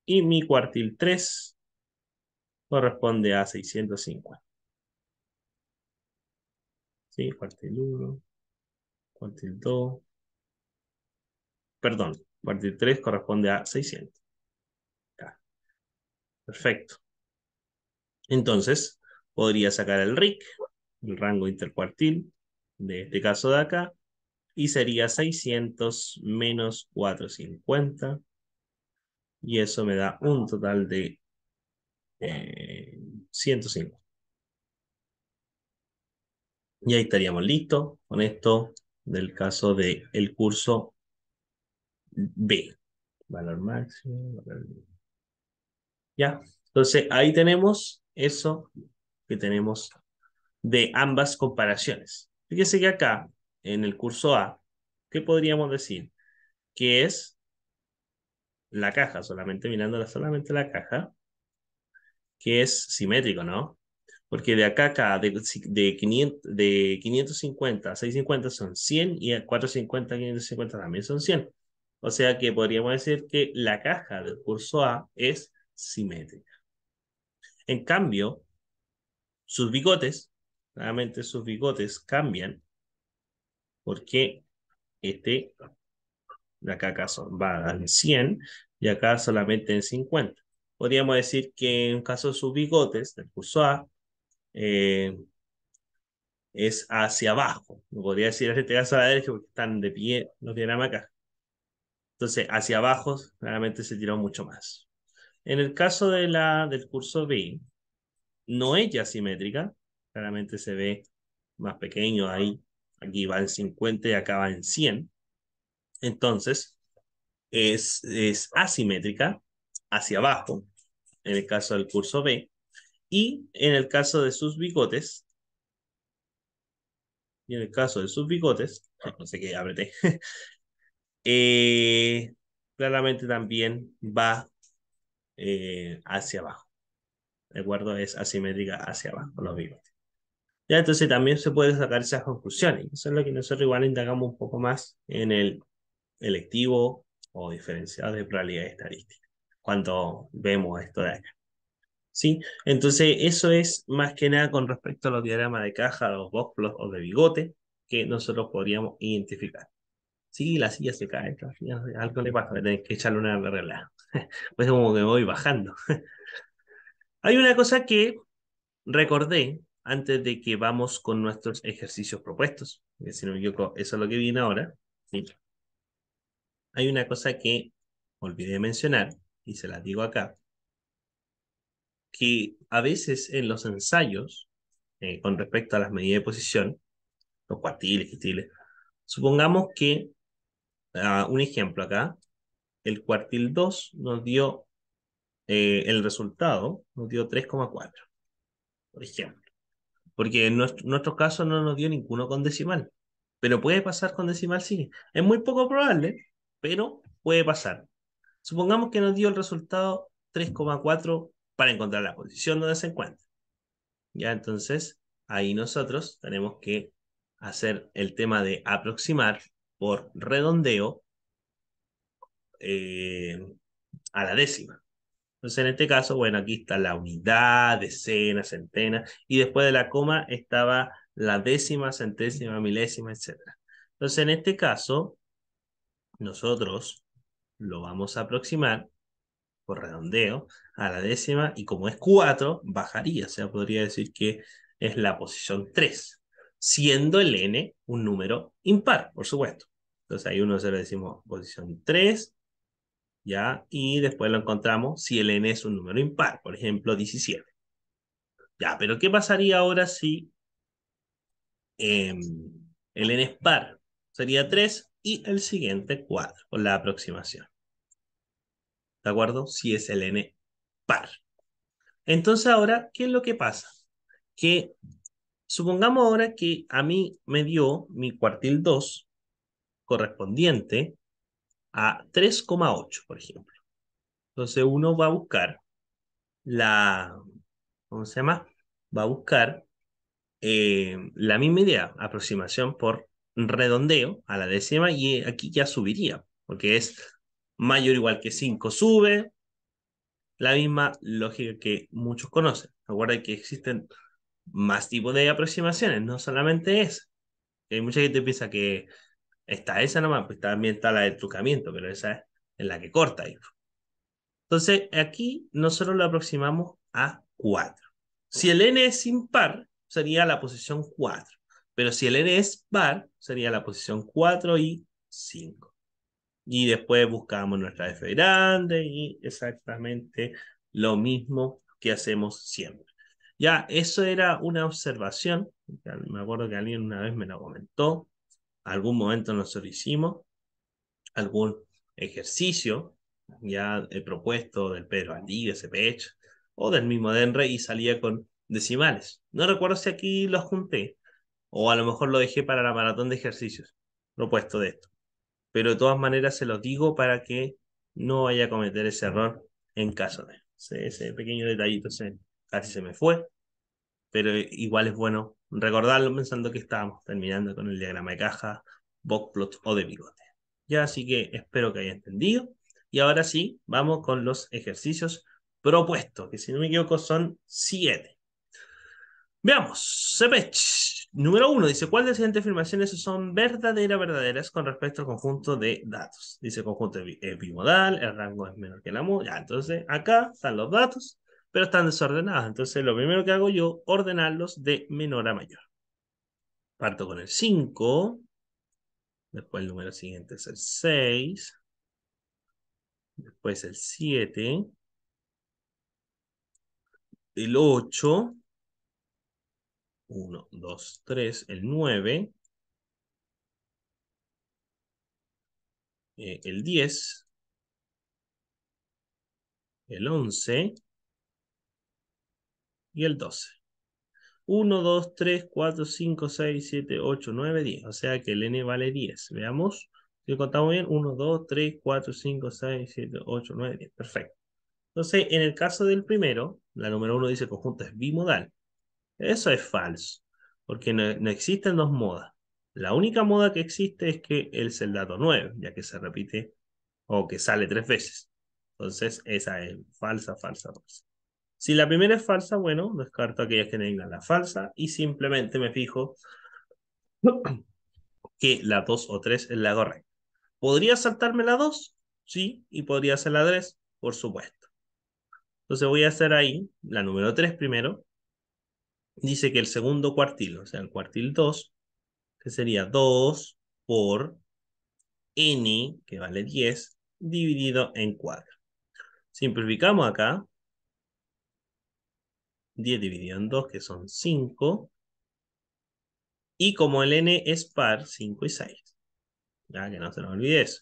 Y mi cuartil 3 corresponde a 650. ¿Sí? Cuartil 1, cuartil 2. Perdón, cuartil 3 corresponde a 600. Ya, perfecto. Entonces, podría sacar el RIC, el rango intercuartil, de este caso de acá, y sería 600 menos 450, y eso me da un total de 105. Y ahí estaríamos listos con esto del caso del curso B. Valor máximo. Ya. Entonces, ahí tenemos eso que tenemos de ambas comparaciones. Fíjese que acá, en el curso A, ¿qué podríamos decir? Que es la caja, solamente mirándola solamente la caja, que es simétrico, ¿no? Porque de acá a acá, de 550 a 650 son 100 y a 450 a 550 también son 100. O sea que podríamos decir que la caja del curso A es simétrica. En cambio, sus bigotes, claramente sus bigotes cambian porque este de acá va en 100 y acá solamente en 50. Podríamos decir que en caso de sus bigotes del curso A, eh, es hacia abajo. No podría decir en este caso a la derecha porque están de pie los diagramas acá. Entonces, hacia abajo, claramente se tiró mucho más. En el caso del curso B, no es ya simétrica. Claramente se ve más pequeño ahí. Aquí va en 50 y acá va en 100. Entonces, es asimétrica hacia abajo, en el caso del curso B. Y en el caso de sus bigotes, no sé qué apreté, claramente también va hacia abajo. ¿De acuerdo? Es asimétrica hacia abajo, los bigotes. Ya, entonces también se puede sacar esas conclusiones. Eso es lo que nosotros igual indagamos un poco más en el electivo o diferencial de probabilidad estadística, cuando vemos esto de acá. ¿Sí? Entonces, eso es más que nada con respecto a los diagramas de caja, los box plots o de bigote que nosotros podríamos identificar. Sí, la silla se cae, algo le pasa, tenés que echarle una regla. Pues como que voy bajando. Hay una cosa que recordé antes de que vamos con nuestros ejercicios propuestos, que si no me equivoco, eso es lo que viene ahora. ¿Sí? Hay una cosa que olvidé mencionar, y se las digo acá, que a veces en los ensayos, con respecto a las medidas de posición, los cuartiles, quintiles, supongamos que, un ejemplo acá, el cuartil 2 nos dio, el resultado nos dio 3,4, por ejemplo. Porque en nuestro caso no nos dio ninguno con decimal. Pero puede pasar con decimal, sí. Es muy poco probable, pero puede pasar. Supongamos que nos dio el resultado 3,4 para encontrar la posición donde se encuentra. Ya, entonces, ahí nosotros tenemos que hacer el tema de aproximar por redondeo eh, a la décima. Entonces, en este caso, bueno, aquí está la unidad, decena, centena, y después de la coma estaba la décima, centésima, milésima, etcétera. Entonces, en este caso, nosotros lo vamos a aproximar por redondeo a la décima, y como es 4 bajaría, o sea, podría decir que es la posición 3 siendo el n un número impar, por supuesto. Entonces, ahí uno se le decimos posición 3, ¿ya? Y después lo encontramos si el n es un número impar, por ejemplo, 17. Ya, pero ¿qué pasaría ahora si eh, el n es par? Sería 3 y el siguiente 4, con la aproximación. ¿De acuerdo? Si es el n par. Entonces ahora, ¿qué es lo que pasa? Que supongamos ahora que a mí me dio mi cuartil 2 correspondiente a 3,8, por ejemplo. Entonces uno va a buscar la, ¿cómo se llama? Va a buscar la misma idea, aproximación por redondeo a la décima, y aquí ya subiría, porque es mayor o igual que 5 sube, la misma lógica que muchos conocen. Recuerda que existen más tipos de aproximaciones, no solamente esa. Hay mucha gente piensa que está esa nomás, pues también está la de trucamiento, pero esa es la que corta ahí. Entonces, aquí nosotros lo aproximamos a 4. Si el n es impar, sería la posición 4. Pero si el n es par, sería la posición 4 y 5. Y después buscamos nuestra f grande y exactamente lo mismo que hacemos siempre. Ya, eso era una observación. Me acuerdo que alguien una vez me lo comentó. Algún momento nosotros hicimos algún ejercicio ya propuesto del Pedro Aldí, de CPH o del mismo Denre, y salía con decimales. No recuerdo si aquí los junté o a lo mejor lo dejé para la maratón de ejercicios propuesto de esto. Pero de todas maneras se los digo para que no vaya a cometer ese error en caso de ese pequeño detallito casi se me fue, pero igual es bueno recordarlo pensando que estábamos terminando con el diagrama de caja, box plot o de bigote. Ya, así que espero que haya entendido. Y ahora sí, vamos con los ejercicios propuestos, que si no me equivoco son 7. Veamos, Cepech. Número 1 dice, ¿cuál de las siguientes afirmaciones son verdaderas con respecto al conjunto de datos? Dice conjunto es bimodal, el rango es menor que la mu. Ya, entonces acá están los datos, pero están desordenados. Entonces lo primero que hago yo, ordenarlos de menor a mayor. Parto con el 5, después el número siguiente es el 6, después el 7, el 8, 1, 2, 3, el 9, el 10, el 11 y el 12. 1, 2, 3, 4, 5, 6, 7, 8, 9, 10. O sea que el n vale 10. Veamos. Si contamos bien, 1, 2, 3, 4, 5, 6, 7, 8, 9, 10. Perfecto. Entonces, en el caso del primero, la número 1 dice conjunto es bimodal. Eso es falso, porque no existen dos modas. La única moda que existe es que es el dato 9, ya que se repite o que sale 3 veces. Entonces, esa es falsa, falsa, falsa. Si la primera es falsa, bueno, descarto aquellas que tengan la falsa y simplemente me fijo que la 2 o 3 es la correcta. ¿Podría saltarme la 2? Sí, y podría ser la 3, por supuesto. Entonces voy a hacer ahí la número 3 primero. Dice que el segundo cuartil, o sea, el cuartil 2, que sería 2 por n, que vale 10, dividido en 4. Simplificamos acá. 10 dividido en 2, que son 5. Y como el n es par, 5 y 6. Ya que no se nos olvide eso.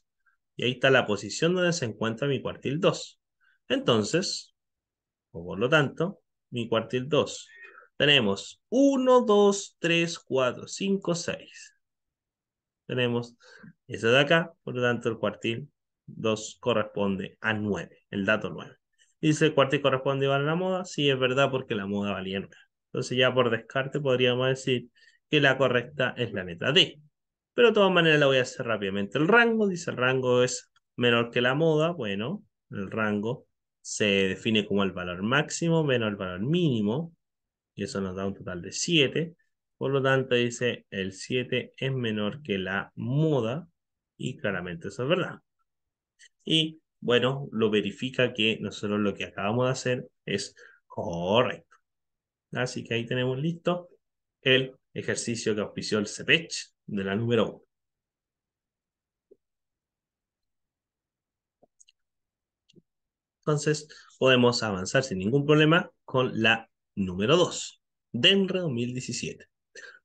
Y ahí está la posición donde se encuentra mi cuartil 2. Entonces, o por lo tanto, mi cuartil 2. Tenemos 1, 2, 3, 4, 5, 6. Tenemos eso de acá, por lo tanto el cuartil 2 corresponde a 9, el dato 9. Dice el cuartil corresponde igual a la moda, sí es verdad porque la moda valía 9. Entonces ya por descarte podríamos decir que la correcta es la letra D. Pero de todas maneras la voy a hacer rápidamente. El rango, dice el rango es menor que la moda, bueno, el rango se define como el valor máximo menos el valor mínimo, y eso nos da un total de 7. Por lo tanto, dice el 7 es menor que la moda, y claramente eso es verdad. Y bueno, lo verifica que nosotros lo que acabamos de hacer es correcto. Así que ahí tenemos listo el ejercicio que auspició el CPECH de la número 1. Entonces, podemos avanzar sin ningún problema con la número 2, DENRE 2017.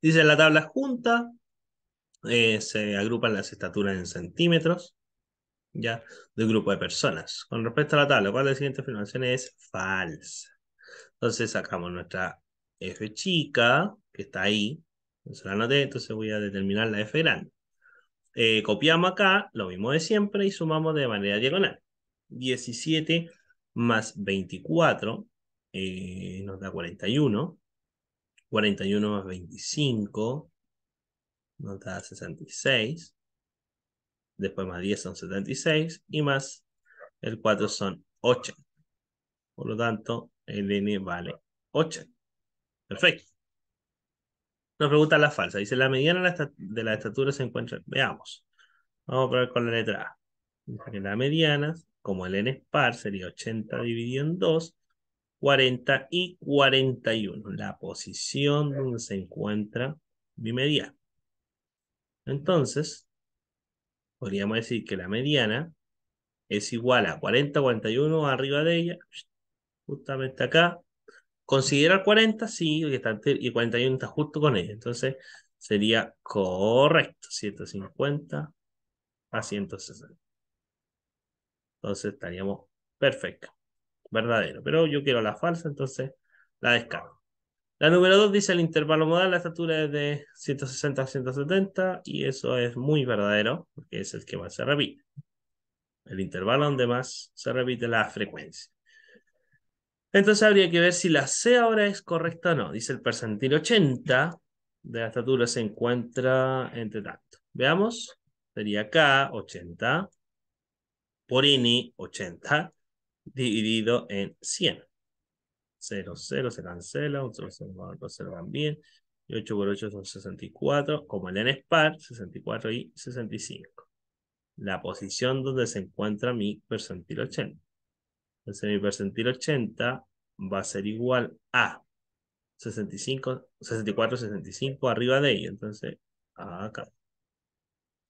Dice la tabla junta, se agrupan las estaturas en centímetros, ya, de un grupo de personas. Con respecto a la tabla, ¿cuál de las siguientes afirmaciones es falsa? Entonces sacamos nuestra F chica, que está ahí, entonces la anoté, entonces voy a determinar la F grande. Copiamos acá, lo mismo de siempre, y sumamos de manera diagonal. 17 más 24 nos da 41. 41 más 25 nos da 66. Después más 10 son 76. Y más el 4 son 8. Por lo tanto, el n vale 8. Perfecto. Nos pregunta la falsa. Dice, la mediana de la estatura se encuentra... Veamos. Vamos a probar con la letra A. Dice que la mediana, como el n es par, sería 80 dividido en 2, 40 y 41. La posición donde se encuentra mi mediana. Entonces, podríamos decir que la mediana es igual a 40, 41 arriba de ella, justamente acá. Considerar 40, sí, y 41 está justo con ella. Entonces, sería correcto, 150 a 160. Entonces, estaríamos perfecto, verdadero. Pero yo quiero la falsa, entonces la descargo. La número 2 dice el intervalo modal, la estatura es de 160 a 170, y eso es muy verdadero, porque es el que más se repite. El intervalo donde más se repite la frecuencia. Entonces habría que ver si la C ahora es correcta o no. Dice el percentil 80 de la estatura se encuentra entre tanto. Veamos. Sería K 80 por N 80 dividido en 100. 0, 0 se cancela, 1, 0, 0 también. Y 8 por 8 son 64. Como el N es par, 64 y 65. La posición donde se encuentra mi percentil 80. Entonces mi percentil 80 va a ser igual a 65, 64, 65 arriba de ello. Entonces, acá.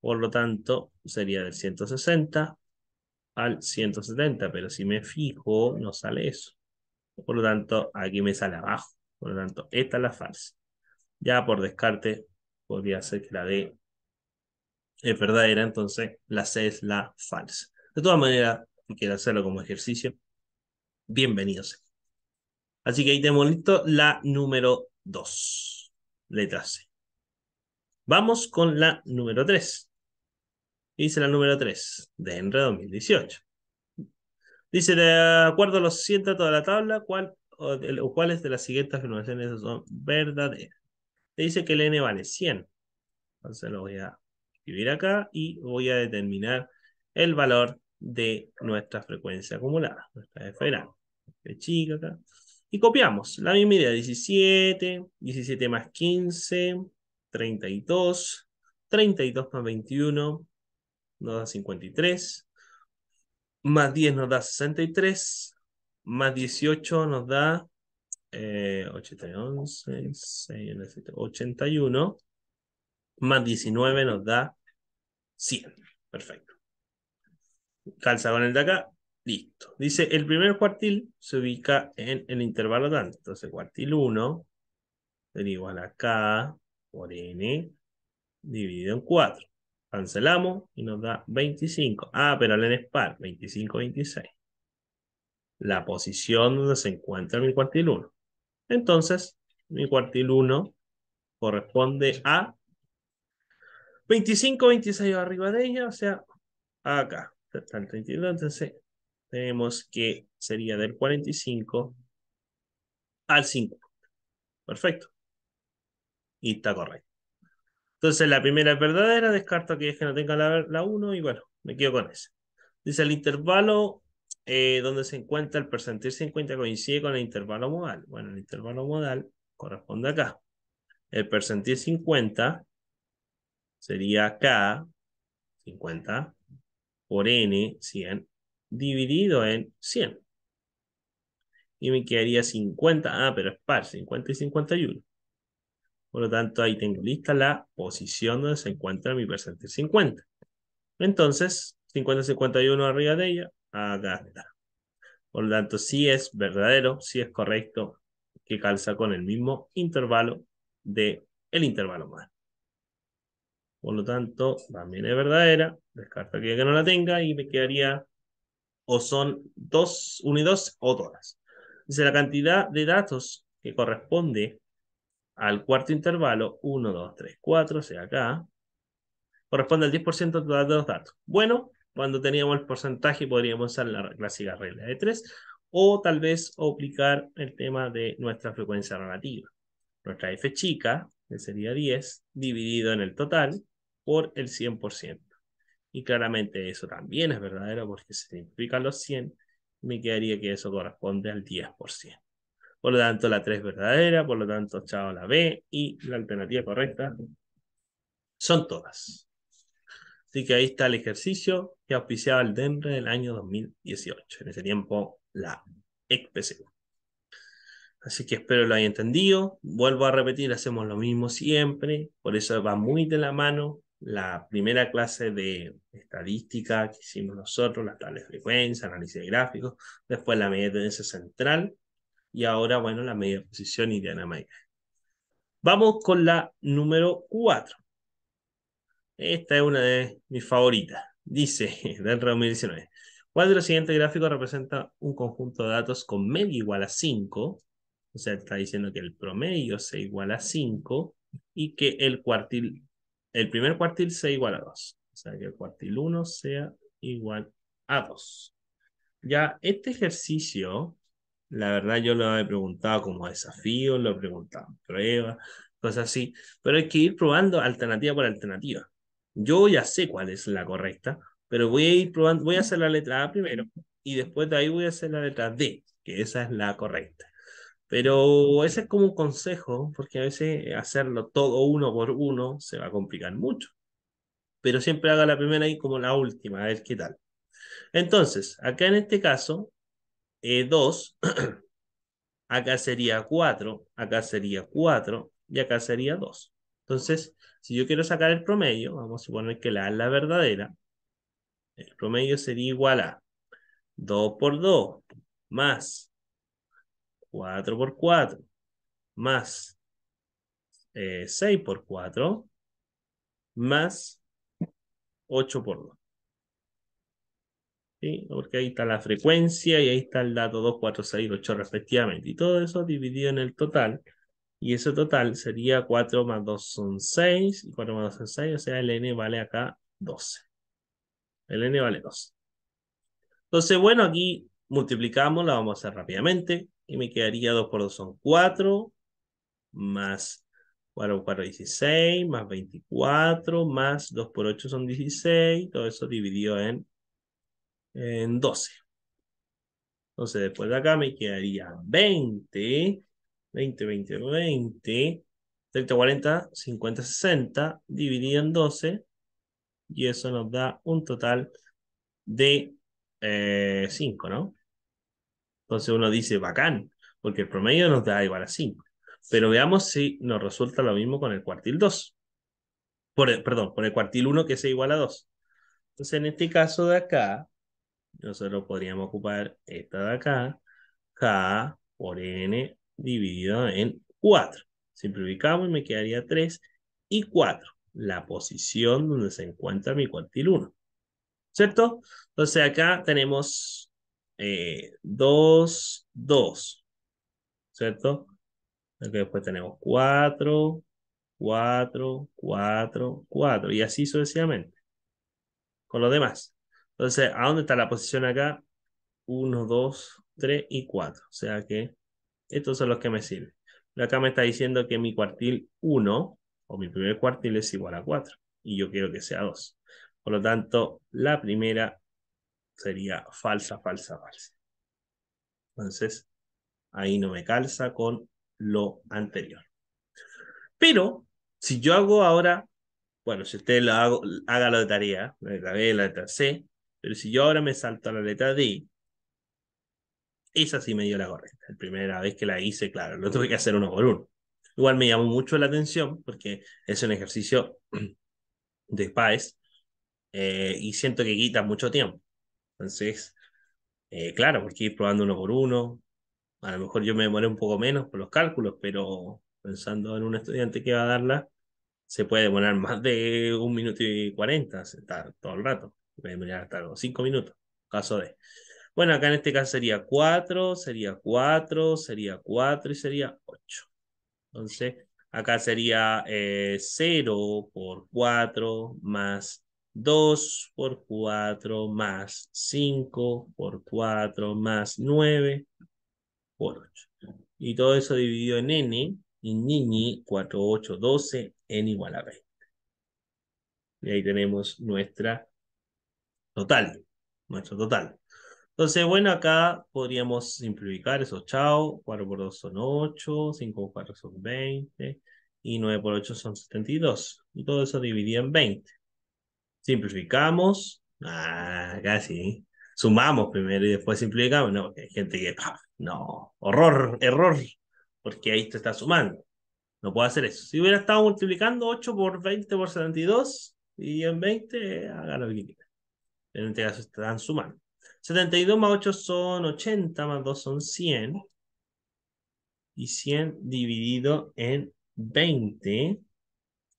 Por lo tanto, sería del 160 al 170, pero si me fijo, no sale eso. Por lo tanto, aquí me sale abajo. Por lo tanto, esta es la falsa. Ya por descarte, podría ser que la D es verdadera, entonces la C es la falsa. De todas maneras, si quiero hacerlo como ejercicio, bienvenidos. Así que ahí tenemos listo la número 2, letra C. Vamos con la número 3. Dice la número 3 de ENRE 2018. Dice, de acuerdo a los siguientes datos de la tabla, ¿cuáles de las siguientes afirmaciones son verdaderas? Te dice que el n vale 100. Entonces lo voy a escribir acá y voy a determinar el valor de nuestra frecuencia acumulada, nuestra f grande. F chica acá. Y copiamos la misma idea, 17, 17 más 15, 32, 32 más 21 nos da 53, más 10 nos da 63, más 18 nos da 11, 6, 81, más 19 nos da 100. Perfecto. Calza con el de acá. Listo. Dice, el primer cuartil se ubica en el intervalo tanto. Entonces, cuartil 1 sería igual a K por N dividido en 4. Cancelamos y nos da 25. Ah, pero el N es par. 25, 26. La posición donde se encuentra mi cuartil 1. Entonces, mi cuartil 1 corresponde a 25, 26 arriba de ella, o sea, acá. Está el 32, entonces tenemos que sería del 45 al 50. Perfecto. Y está correcto. Entonces la primera es verdadera, descarto aquellas que no tengan la 1 y bueno, me quedo con esa. Dice el intervalo donde se encuentra el percentil 50 coincide con el intervalo modal. Bueno, el intervalo modal corresponde acá. El percentil 50 sería K 50 por N 100 dividido en 100. Y me quedaría 50. Ah, pero es par, 50 y 51. Por lo tanto, ahí tengo lista la posición donde se encuentra mi percentil 50. Entonces, 50 51 arriba de ella, acá está. Por lo tanto, sí es verdadero, sí es correcto, que calza con el mismo intervalo de el intervalo más. Por lo tanto, también es verdadera, descarto aquella que no la tenga y me quedaría o son 2, 1 y 2 o todas. Dice la cantidad de datos que corresponde al cuarto intervalo, 1, 2, 3, 4, o sea acá, corresponde al 10% total de los datos. Bueno, cuando teníamos el porcentaje podríamos usar la clásica regla de 3 o tal vez aplicar el tema de nuestra frecuencia relativa. Nuestra f chica, que sería 10, dividido en el total por el 100%. Y claramente eso también es verdadero porque se simplifican los 100, me quedaría que eso corresponde al 10%. Por lo tanto, la 3 es verdadera, por lo tanto, chao la B y la alternativa correcta son todas. Así que ahí está el ejercicio que auspiciaba el DENRE del año 2018. En ese tiempo, la ECPC. Así que espero lo haya entendido. Vuelvo a repetir, hacemos lo mismo siempre. Por eso va muy de la mano la primera clase de estadística que hicimos nosotros, las tablas de frecuencia, análisis de gráficos, después la medida de tendencia central y ahora, bueno, la media de posición y Diana Mayer. Vamos con la número 4. Esta es una de mis favoritas. Dice, del 2019. ¿Cuál de los siguientes gráficos representa un conjunto de datos con media igual a 5? O sea, está diciendo que el promedio sea igual a 5 y que el primer cuartil sea igual a 2. O sea, que el cuartil 1 sea igual a 2. Ya, este ejercicio, la verdad yo lo he preguntado como desafío, lo he preguntado en prueba, cosas así, pero hay que ir probando alternativa por alternativa. Yo ya sé cuál es la correcta, pero voy a ir probando, voy a hacer la letra A primero y después de ahí voy a hacer la letra D, que esa es la correcta. Pero ese es como un consejo, porque a veces hacerlo todo uno por uno se va a complicar mucho. Pero siempre haga la primera y como la última, a ver qué tal. Entonces, acá en este caso, 2, acá sería 4, acá sería 4 y acá sería 2. Entonces, si yo quiero sacar el promedio, vamos a suponer que la A es la verdadera, el promedio sería igual a 2 por 2 más 4 por 4 más 6 por 4 más 8 por 2. ¿Sí? Porque ahí está la frecuencia y ahí está el dato 2, 4, 6, 8 respectivamente. Y todo eso dividido en el total. Y ese total sería 4 más 2 son 6. Y 4 más 2 son 6. O sea, el n vale acá 12. El n vale 2. Entonces, bueno, aquí multiplicamos, la vamos a hacer rápidamente. Y me quedaría 2 por 2 son 4, más 4 por 4, 16, más 24, más 2 por 8 son 16. Todo eso dividido en 12. Entonces, después de acá me quedaría 20, 20, 20, 20, 30, 40, 50, 60, dividido en 12, y eso nos da un total de 5, ¿no? Entonces uno dice, bacán, porque el promedio nos da igual a 5. Pero veamos si nos resulta lo mismo con el cuartil 2. Perdón, por el cuartil 1 que sea igual a 2. Entonces, en este caso de acá, nosotros podríamos ocupar esta de acá, K por N dividido en 4. Simplificamos y me quedaría 3 y 4, la posición donde se encuentra mi cuartil 1. ¿Cierto? Entonces acá tenemos 2, 2, ¿cierto? Acá después tenemos 4, 4, 4, 4 y así sucesivamente con los demás. Entonces, ¿a dónde está la posición acá? 1, 2, 3 y 4. O sea que estos son los que me sirven. Pero acá me está diciendo que mi cuartil 1 o mi primer cuartil es igual a 4 y yo quiero que sea 2. Por lo tanto, la primera sería falsa, falsa, falsa. Entonces, ahí no me calza con lo anterior. Pero, si yo hago ahora, bueno, si usted hágalo de tarea, la letra B, la letra C, pero si yo ahora me salto a la letra D, esa sí me dio la correcta. La primera vez que la hice, claro, lo tuve que hacer uno por uno. Igual me llamó mucho la atención porque es un ejercicio de PAES y siento que quita mucho tiempo. Entonces, claro, porque ir probando uno por uno, a lo mejor yo me demoré un poco menos por los cálculos, pero pensando en un estudiante que va a darla, se puede demorar más de 1 minuto y 40, está todo el rato. Puede demorar hasta los 5 minutos, caso de. Bueno, acá en este caso sería 4, sería 4, sería 4 y sería 8. Entonces, acá sería 0 por 4 más 2 por 4 más 5 por 4 más 9 por 8. Y todo eso dividido en n, y ñi, 4, 8, 12, n igual a 20. Y ahí tenemos total, nuestro total. Entonces, bueno, acá podríamos simplificar eso, chao, 4 por 2 son 8, 5 por 4 son 20, y 9 por 8 son 72. Y todo eso dividido en 20. Simplificamos, casi. Sumamos primero y después simplificamos. No, porque hay gente que, no, horror, error, porque ahí te está sumando. No puedo hacer eso. Si hubiera estado multiplicando 8 por 20 por 72 y en 20, haga lo que quiera. En este caso están sumando. 72 más 8 son 80, más 2 son 100. Y 100 dividido en 20.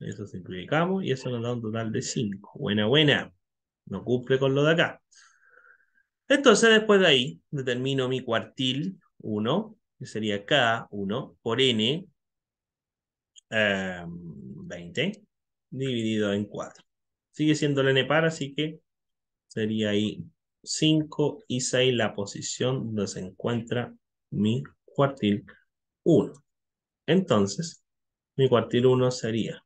Eso simplificamos y eso nos da un total de 5. Buena, buena. No cumple con lo de acá. Entonces, después de ahí, determino mi cuartil 1, que sería K1 por N, 20, dividido en 4. Sigue siendo el N par, así que sería ahí 5 y 6 la posición donde se encuentra mi cuartil 1. Entonces, mi cuartil 1 sería,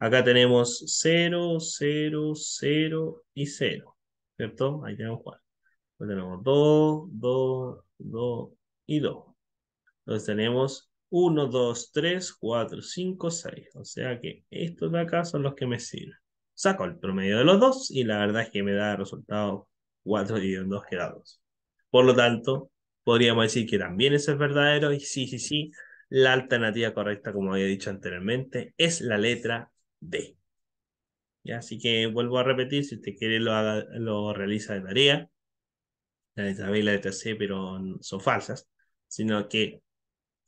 acá tenemos 0, 0, 0 y 0, ¿cierto? Ahí tenemos 4. Tenemos 2, 2, 2 y 2. Entonces tenemos 1, 2, 3, 4, 5, 6. O sea que estos de acá son los que me sirven. Saco el promedio de los dos y la verdad es que me da el resultado 4 dividido en 2 que da 2. Por lo tanto, podríamos decir que también eso es verdadero y sí, sí, sí. La alternativa correcta, como había dicho anteriormente, es la letra D. ¿Ya? Así que vuelvo a repetir, si usted quiere lo realiza de tarea. La letra B y la letra C, pero son falsas, sino que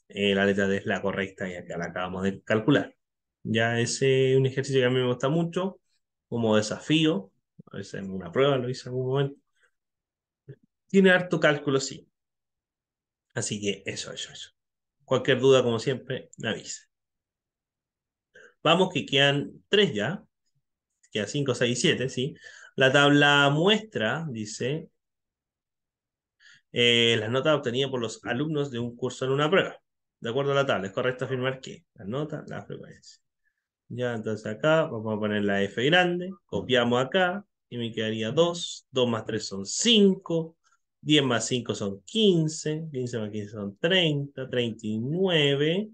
la letra D es la correcta y acá la acabamos de calcular. Ya ese es un ejercicio que a mí me gusta mucho, como desafío, a veces en una prueba lo hice en algún momento. Tiene harto cálculo, sí. Así que eso. Cualquier duda, como siempre, me avisa. Vamos que quedan 3 ya, quedan 5, 6 y 7, ¿sí? La tabla muestra, dice, las notas obtenidas por los alumnos de un curso en una prueba. De acuerdo a la tabla, es correcto afirmar que la nota, la frecuencia. Ya, entonces acá vamos a poner la F grande, copiamos acá y me quedaría 2, 2 más 3 son 5, 10 más 5 son 15, 15 más 15 son 30, 39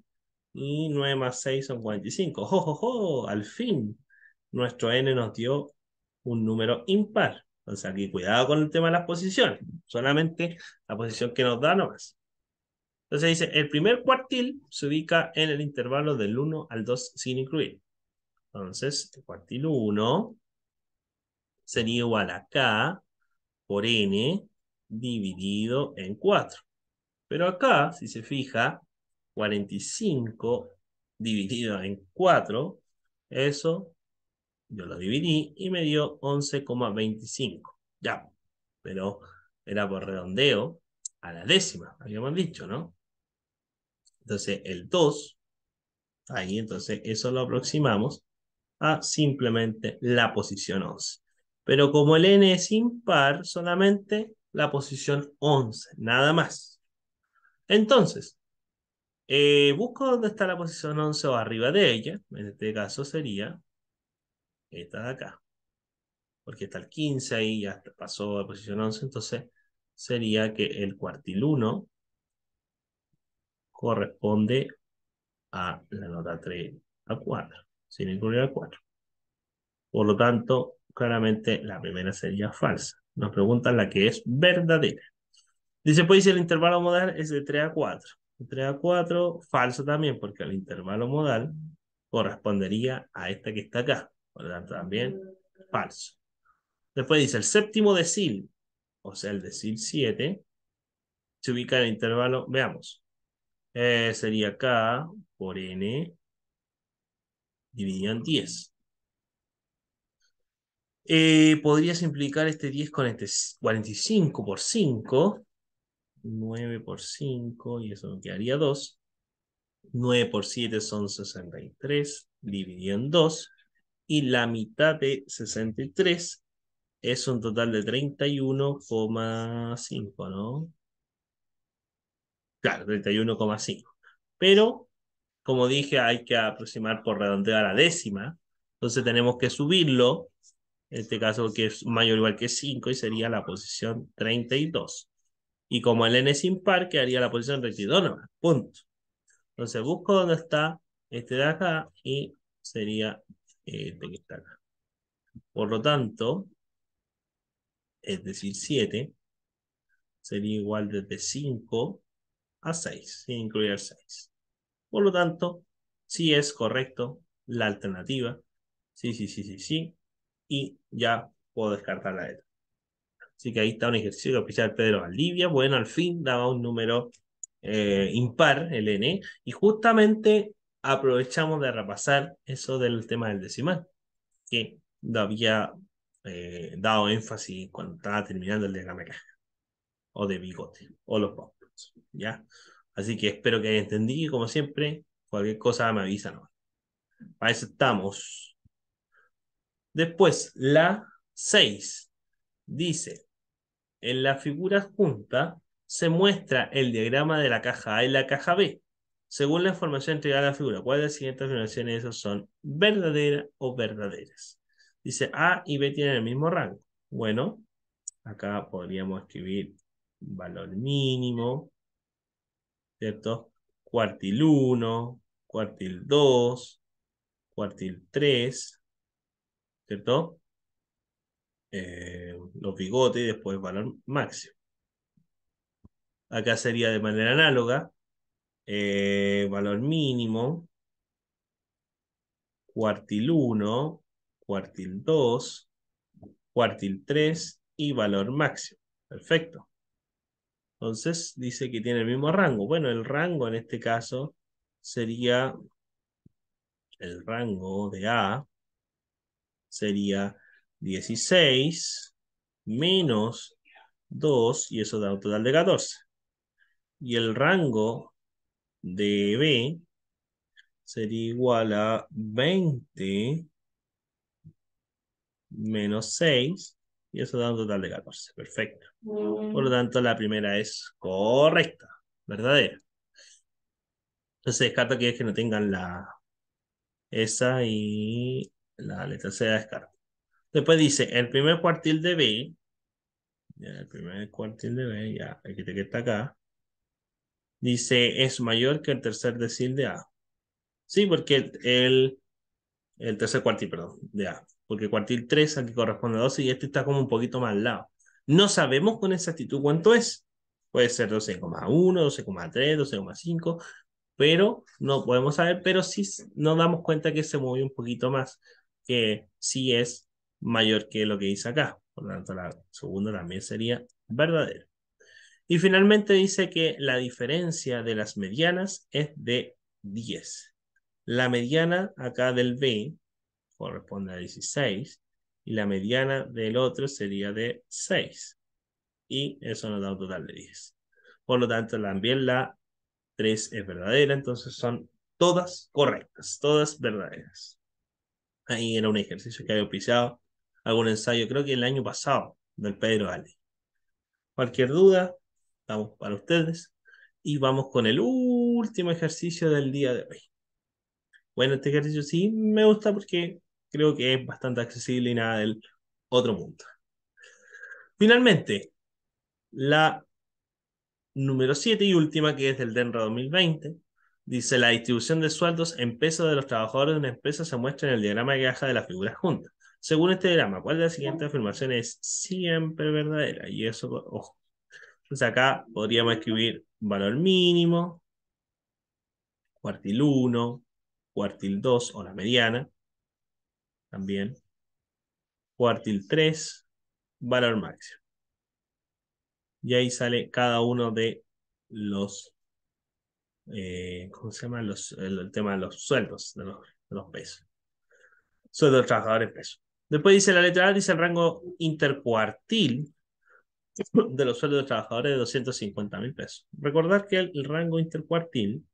y 9 más 6 son 45. ¡Jo, jo, jo! Al fin, nuestro n nos dio un número impar. Entonces aquí cuidado con el tema de las posiciones, solamente la posición que nos da nomás. Entonces dice, el primer cuartil se ubica en el intervalo del 1 al 2 sin incluir. Entonces, el cuartil 1 sería igual a K por N dividido en 4. Pero acá, si se fija, 45 dividido en 4, eso yo lo dividí y me dio 11,25. Ya, pero era por redondeo a la décima, habíamos dicho, ¿no? Entonces, el 2, ahí, entonces eso lo aproximamos a simplemente la posición 11. Pero como el n es impar, solamente la posición 11, nada más. Entonces, busco dónde está la posición 11 o arriba de ella. En este caso sería esta de acá. Porque está el 15 ahí, ya pasó a posición 11. Entonces, sería que el cuartil 1 corresponde a la nota 3 a 4, sin incluir a 4. Por lo tanto, claramente la primera sería falsa. Nos preguntan la que es verdadera. Dice, pues si el intervalo modal es de 3 a 4. De 3 a 4, falso también, porque el intervalo modal correspondería a esta que está acá. Por lo tanto, también falso. Después dice, el séptimo decil, o sea, el decil 7, se ubica en el intervalo, veamos, sería K por N dividido en 10. Podrías implicar este 10 con este 45 por 5, 9 por 5, y eso me quedaría 2. 9 por 7 son 63, dividido en 2, y la mitad de 63 es un total de 31,5, ¿no? Claro, 31,5. Pero, como dije, hay que aproximar por redondeo a la décima, entonces tenemos que subirlo, en este caso que es mayor o igual que 5, y sería la posición 32. Y como el n es impar, quedaría la posición 32 nomás, punto. Entonces busco dónde está este de acá y sería este que está acá. Por lo tanto, es decir, 7 sería igual desde 5 a 6, sin incluir el 6. Por lo tanto, sí es correcto la alternativa. Sí, sí, sí, sí, sí. Y ya puedo descartar la letra. Así que ahí está un ejercicio que oficial Pedro Valdivia. Bueno, al fin daba un número impar, el n, y justamente aprovechamos de repasar eso del tema del decimal, que había dado énfasis cuando estaba terminando el diagrama de caja, o de bigote, o los bumps, ¿ya? Así que espero que hayan entendido, como siempre, cualquier cosa me avisa, ¿no? Para eso estamos. Después, la 6 dice, en la figura adjunta se muestra el diagrama de la caja A y la caja B. Según la información entregada en la figura, ¿cuál de las siguientes afirmaciones esas son verdaderas o verdaderas? Dice A y B tienen el mismo rango. Bueno, acá podríamos escribir valor mínimo, ¿cierto? Cuartil 1, cuartil 2, cuartil 3, ¿cierto? Los bigotes y después valor máximo. Acá sería de manera análoga, valor mínimo, cuartil 1, cuartil 2, cuartil 3 y valor máximo. Perfecto. Entonces dice que tiene el mismo rango. Bueno, el rango en este caso sería el rango de A, sería 16 menos 2, y eso da un total de 14. Y el rango de B sería igual a 20 menos 6, y eso da un total de 14. Perfecto. Por lo tanto, la primera es correcta, verdadera. Entonces descarto que es que no tengan esa y la letra C la descarto. Después dice, el primer cuartil de B, ya, el primer cuartil de B, ya, el que está acá, dice, es mayor que el tercer decil de A. Sí, porque el tercer cuartil, perdón, de A. Porque cuartil 3 aquí corresponde a 12 y este está como un poquito más al lado. No sabemos con exactitud cuánto es. Puede ser 12,1, 12,3, 12,5, pero no podemos saber, pero sí nos damos cuenta que se movió un poquito más, que sí es mayor que lo que dice acá. Por lo tanto, la segunda también sería verdadera. Y finalmente dice que la diferencia de las medianas es de 10. La mediana acá del B corresponde a 16 y la mediana del otro sería de 6. Y eso nos da un total de 10. Por lo tanto, también la 3 es verdadera, entonces son todas correctas, todas verdaderas. Ahí era un ejercicio que había auspiciado algún ensayo, creo que el año pasado, del Pedro Ale. Cualquier duda, estamos para ustedes. Y vamos con el último ejercicio del día de hoy. Bueno, este ejercicio sí me gusta porque creo que es bastante accesible y nada del otro mundo. Finalmente, la número 7 y última, que es del DENRA 2020, dice la distribución de sueldos en pesos de los trabajadores de una empresa se muestra en el diagrama de caja de las figuras juntas. Según este diagrama, ¿cuál de las siguientes afirmaciones es siempre verdadera? Y eso, ojo. Entonces acá podríamos escribir valor mínimo, cuartil 1, cuartil 2 o la mediana, también, cuartil 3, valor máximo. Y ahí sale cada uno de los, ¿cómo se llama? El tema de los sueldos, de los pesos. Sueldo del trabajador en pesos. Después dice la letra A, dice el rango intercuartil de los sueldos de trabajadores de 250.000 pesos. Recordar que el rango intercuartil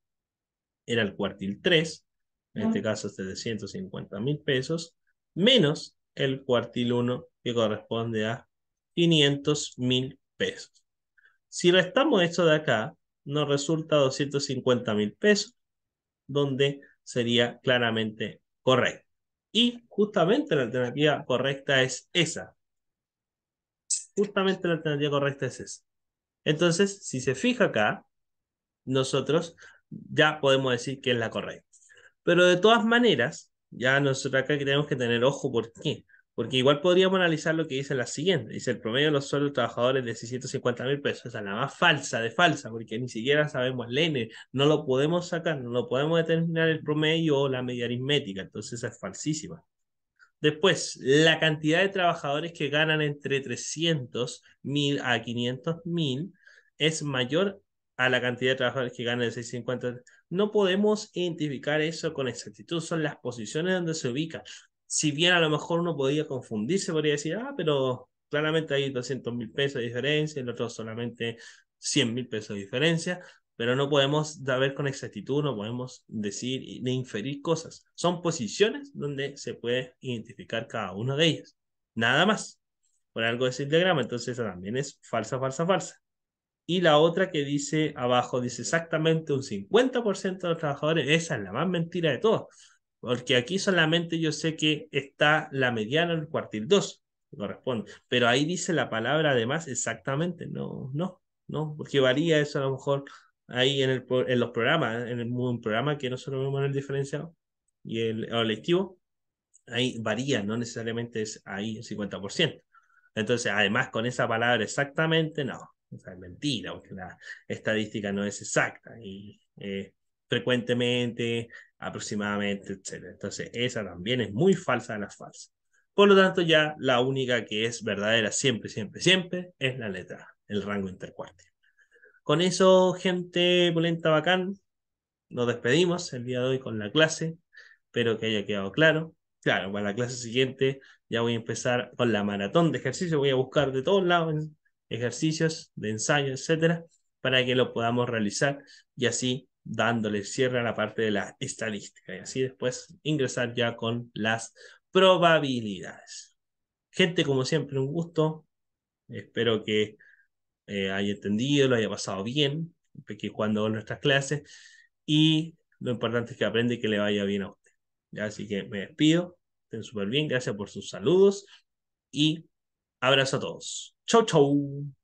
era el cuartil 3, en este caso es de 150.000 pesos, menos el cuartil 1, que corresponde a 500.000 pesos. Si restamos esto de acá, nos resulta 250.000 pesos, donde sería claramente correcto. Y justamente la alternativa correcta es esa. Justamente la alternativa correcta es esa. Entonces, si se fija acá, nosotros ya podemos decir que es la correcta. Pero de todas maneras, ya nosotros acá tenemos que tener ojo. ¿Por qué? Porque igual podríamos analizar lo que dice la siguiente. Dice el promedio de los sueldos de trabajadores de 650.000 pesos. Esa es la más falsa de falsa, porque ni siquiera sabemos el N. No lo podemos sacar, no lo podemos determinar el promedio o la media aritmética. Entonces esa es falsísima. Después, la cantidad de trabajadores que ganan entre 300.000 a 500.000 es mayor a la cantidad de trabajadores que ganan de 650. No podemos identificar eso con exactitud, son las posiciones donde se ubica. Si bien a lo mejor uno podía confundirse, podría decir, pero claramente hay 200.000 pesos de diferencia, el otro solamente 100.000 pesos de diferencia, pero no podemos ver con exactitud, no podemos decir ni inferir cosas. Son posiciones donde se puede identificar cada una de ellas. Nada más. Por algo es el diagrama, entonces esa también es falsa, falsa, falsa. Y la otra que dice abajo, dice exactamente un 50% de los trabajadores, esa es la más mentira de todas. Porque aquí solamente yo sé que está la mediana en el cuartil 2, que corresponde. Pero ahí dice la palabra además exactamente, no, no, no, porque varía eso a lo mejor ahí en los programas, un programa que nosotros vemos en el diferenciado y el electivo, ahí varía, no necesariamente es ahí el 50%. Entonces, además, con esa palabra exactamente, no, o sea, es mentira, porque la estadística no es exacta y frecuentemente, aproximadamente, etcétera. Entonces, esa también es muy falsa de las falsas. Por lo tanto, ya la única que es verdadera siempre, siempre, siempre es la letra A, el rango intercuartil. Con eso, gente polenta bacán, nos despedimos el día de hoy con la clase. Espero que haya quedado claro. Claro, para la clase siguiente ya voy a empezar con la maratón de ejercicios. Voy a buscar de todos lados ejercicios de ensayo, etcétera, para que lo podamos realizar y así dándole cierre a la parte de la estadística y así después ingresar ya con las probabilidades. Gente, como siempre, un gusto. Espero que haya entendido, lo haya pasado bien, que jugando con nuestras clases. Y lo importante es que aprenda y que le vaya bien a usted. ¿Ya? Así que me despido. Estén súper bien. Gracias por sus saludos. Y abrazo a todos. Chau, chau.